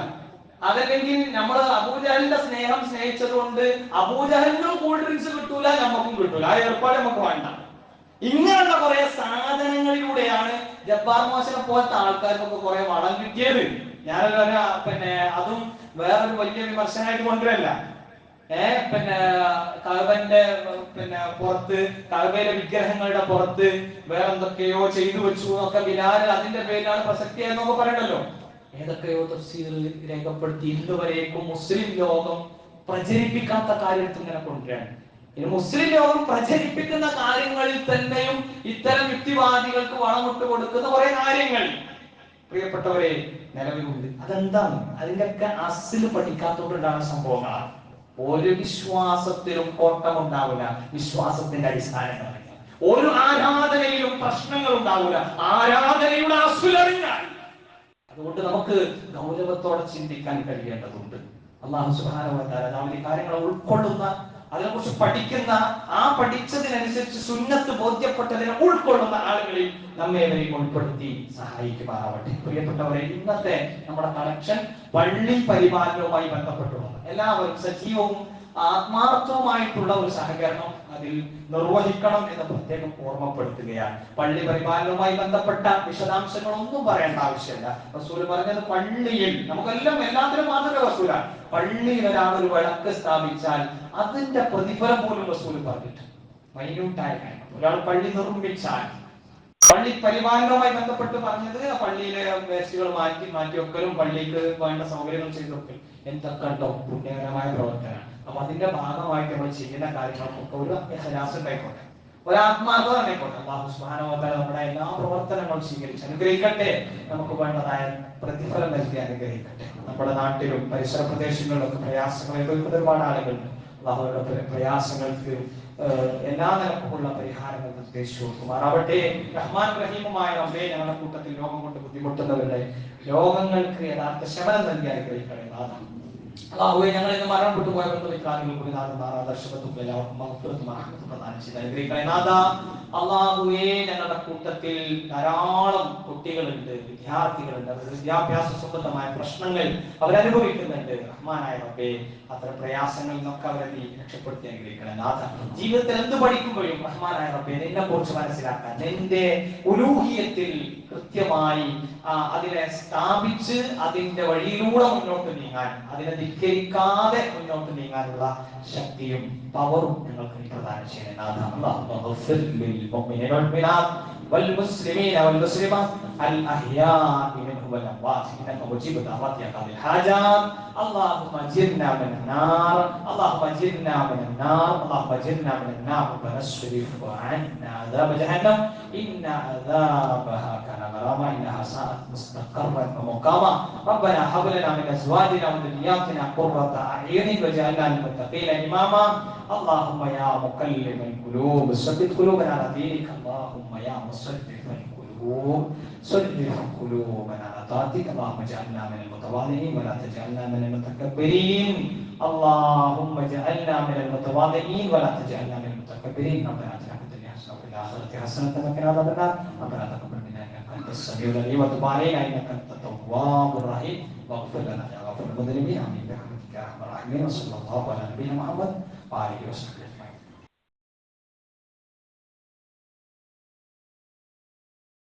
അതല്ലെങ്കിൽ നമ്മൾ അബൂജഹലിന്റെ സ്നേഹിച്ചത് കൊണ്ട് അബൂജഹലിനും കൂൾ ഡ്രിങ്ക്സ് കിട്ടൂല, നമുക്കും കിട്ടൂല. ആ ഏർപ്പാട് നമുക്ക് വേണ്ട. ഇങ്ങനെയുള്ള കുറെ സാധനങ്ങളിലൂടെയാണ് ജബ്ബാർ മോശനെ പോലത്തെ ആൾക്കാർക്കൊക്കെ കുറെ വളം കിട്ടിയത്. ഞാനൊരു അതും വേറൊരു വലിയ വിമർശനമായിട്ട് കൊണ്ടുവരല്ല. കഅബന്റെ പുറത്ത്, കഅബയിലെ വിഗ്രഹങ്ങളുടെ പുറത്ത് വേറെന്തൊക്കെയോ ചെയ്തു വെച്ചു എന്നൊക്കെ ബിലാൽ അതിന്റെ പേരിലാണ് പ്രസക്തി എന്നൊക്കെ പറയണല്ലോ. ഏതൊക്കെയോ തഫ്സീറിൽ രേഖപ്പെടുത്തി ഇന്നുവരേക്കും മുസ്ലിം ലോകം പ്രചരിപ്പിക്കാത്ത കാര്യത്തിൽ ഇങ്ങനെ കൊണ്ടുവരാണ്. ഇനി മുസ്ലിം ലോകം പ്രചരിപ്പിക്കുന്ന കാര്യങ്ങളിൽ തന്നെയും ഇത്തരം യുക്തിവാദികൾക്ക് വളമിട്ട് കൊടുക്കുന്ന കുറെ കാര്യങ്ങൾ പ്രിയപ്പെട്ടവരെ നിലവിലുണ്ട്. അതെന്താണ്? അതിന്റെയൊക്കെ അസിൽ പഠിക്കാത്തോണ്ടാണ് സംഭവങ്ങളാണ്. ഒരു വിശ്വാസത്തിലും കോട്ടമുണ്ടാവില്ല, വിശ്വാസത്തിന്റെ അടിസ്ഥാനങ്ങൾ അറിയാം. ഒരു ആരാധനയിലും പ്രശ്നങ്ങൾ ഉണ്ടാവില്ല, ആരാധനയുടെ അസുലറിഞ്ഞാൽ. അതുകൊണ്ട് നമുക്ക് ഗൗരവത്തോടെ ചിന്തിക്കാൻ കഴിയേണ്ടതുണ്ട്. അല്ലാഹു സുബ്ഹാനഹു വ തആല നാം ഈ കാര്യങ്ങൾ ഉൾക്കൊള്ളുന്ന, അതിനെക്കുറിച്ച് പഠിക്കുന്ന, ആ പഠിച്ചതിനനുസരിച്ച് സുന്നത്ത് ബോധ്യപ്പെട്ടതിനെ ഉൾക്കൊള്ളുന്ന ആളുകളിൽ നമ്മേവരെയും ഉൾപ്പെടുത്തി സഹായിക്കുമാറാവട്ടെ. പ്രിയപ്പെട്ടവരെ, ഇന്നത്തെ നമ്മുടെ കണക്ഷൻ പള്ളി പരിപാലനവുമായി ബന്ധപ്പെട്ടുള്ളത്. എല്ലാവരും സജീവവും ആത്മാർത്ഥവുമായിട്ടുള്ള ഒരു സഹകരണം അതിൽ നിർവഹിക്കണം എന്ന് പ്രത്യേകം ഓർമ്മപ്പെടുത്തുകയാണ്. പള്ളി പരിപാലനവുമായി ബന്ധപ്പെട്ട വിശദാംശങ്ങളൊന്നും പറയേണ്ട ആവശ്യമില്ല. റസൂൽ പറഞ്ഞത് പള്ളിയിൽ നമുക്കെല്ലാം എല്ലാത്തിനും മാതൃക റസൂലാണ്. പള്ളിയിൽ ഒരാളൊരു വിളക്ക് സ്ഥാപിച്ചാൽ അതിന്റെ പ്രതിഫലം പോലും റസൂൽ പറഞ്ഞിട്ട് മൈന്യൂട്ടായ കാര്യം. ഒരാൾ പള്ളി നിർമ്മിച്ചാൽ, പള്ളി പരിപാലനവുമായി ബന്ധപ്പെട്ട് പറഞ്ഞത് പള്ളിയിലെ വേസ്റ്റുകൾ മാറ്റി വെക്കലും പള്ളിക്ക് വേണ്ട സൗകര്യങ്ങൾ ചെയ്തു വെക്കലും എന്തൊക്കെ ഉണ്ടോ പുണ്യകരമായ പ്രവർത്തനം. അപ്പൊ അതിന്റെ ഭാഗമായിട്ട് നമ്മൾ ചെയ്യുന്ന കാര്യങ്ങൾക്കൊക്കെ ഒരു ഇഖ്ലാസ് ഉണ്ടായിക്കോട്ടെ, ഒരാത്മാർത്ഥത ഉണ്ടായിക്കോട്ടെ. അല്ലാഹു സുബ്ഹാനഹു വ തആല നമ്മുടെ എല്ലാ പ്രവർത്തനങ്ങളും സ്വീകരിച്ച് അനുഗ്രഹിക്കട്ടെ, നമുക്ക് വേണ്ടതായ പ്രതിഫലം നൽകി അനുഗ്രഹിക്കട്ടെ. നമ്മുടെ നാട്ടിലും പരിസര പ്രദേശങ്ങളിലൊക്കെ പ്രയാസങ്ങൾ എതിർക്കുന്ന ഒരുപാട് ആളുകളുണ്ട്. അല്ലാഹുവിന്റെ പ്രയാസങ്ങൾക്ക് എല്ലാ നിലക്കുമുള്ള പരിഹാരങ്ങൾ നിർദ്ദേശിച്ചു കൊടുക്കുമാറാവട്ടെ. റഹ്മാൻ റഹീമുമായ റബ്ബേ, ഞങ്ങളുടെ കൂട്ടത്തിൽ രോഗം കൊണ്ട് ബുദ്ധിമുട്ടുന്നവരുടെ രോഗങ്ങൾക്ക് യഥാർത്ഥ ശമനം നൽകി അനുഗ്രഹിക്കണേ. അല്ലാഹുവേ, ഞങ്ങൾ ഇന്ന് മരണപ്പെട്ടു പോയ അല്ലാഹുവേ, ഞങ്ങളുടെ കൂട്ടത്തിൽ ധാരാളം കുട്ടികളുണ്ട്, വിദ്യാർത്ഥികളുണ്ട്. അവർ വിദ്യാഭ്യാസ സംബന്ധമായ പ്രശ്നങ്ങൾ അവരനുഭവിക്കുന്നുണ്ട്. റഹ്മാനായ റബ്ബേ, അത്തരം പ്രയാസങ്ങളിൽ നിന്നൊക്കെ അവരെ നീ രക്ഷപ്പെടുത്തി അനുഗ്രഹിക്കണേ. നാഥ, ജീവിതത്തിൽ എന്ത് പഠിക്കുമ്പോഴും റഹ്മാനായ റബ്ബേ നിന്നെ കുറിച്ച് മനസ്സിലാക്കാൻ, നിന്റെ ഉലൂഹിയത്തിൽ കൃത്യമായി അതിനെ സ്ഥാപിച്ച് അതിന്റെ വഴിയിലൂടെ മുന്നോട്ട് നീങ്ങാൻ, അതിനെ ധിക്കരിക്കാതെ മുന്നോട്ട് നീങ്ങാനുള്ള ശക്തിയും പവറും ഞങ്ങൾക്ക് നീ പ്രദാനം ചെയ്യണേ. നാഥ, والمسلمين والمسلمات الأحياء منهم والأموات إنك مجيب دعوات يا قاضي الحاجات. اللهم أجرنا من النار، اللهم أجرنا من النار، اللهم أجرنا من النار. ربنا اصرف عنا عذاب جهنم إن عذابها كان غراما إنها ساءت مستقرا ومقاما. ربنا هب لنا من أزواجنا وذرياتنا قرة أعين واجعلنا للمتقين إماما. اللهم يا مقلب القلوب ثبت قلوبنا على دينك. اللهم يا مصرف القلوب صرف قلوبنا على طاعتك. اللهم اجعلنا من المتواضعين ولا تجعلنا من المتكبرين. اللهم اجعلنا من المتواضعين ولا تجعلنا من المتكبرين. ربنا آتنا في الدنيا حسنة وفي الآخرة حسنة وقنا عذاب النار. ربنا تقبل منا إنك أنت السميع العليم وتب علينا إنك أنت التواب الرحيم واغفر لنا يا غفور المذنبين. آمين برحمتك يا أرحم الراحمين. وصلى الله على نبينا محمد وآله وصحبه أجمعين.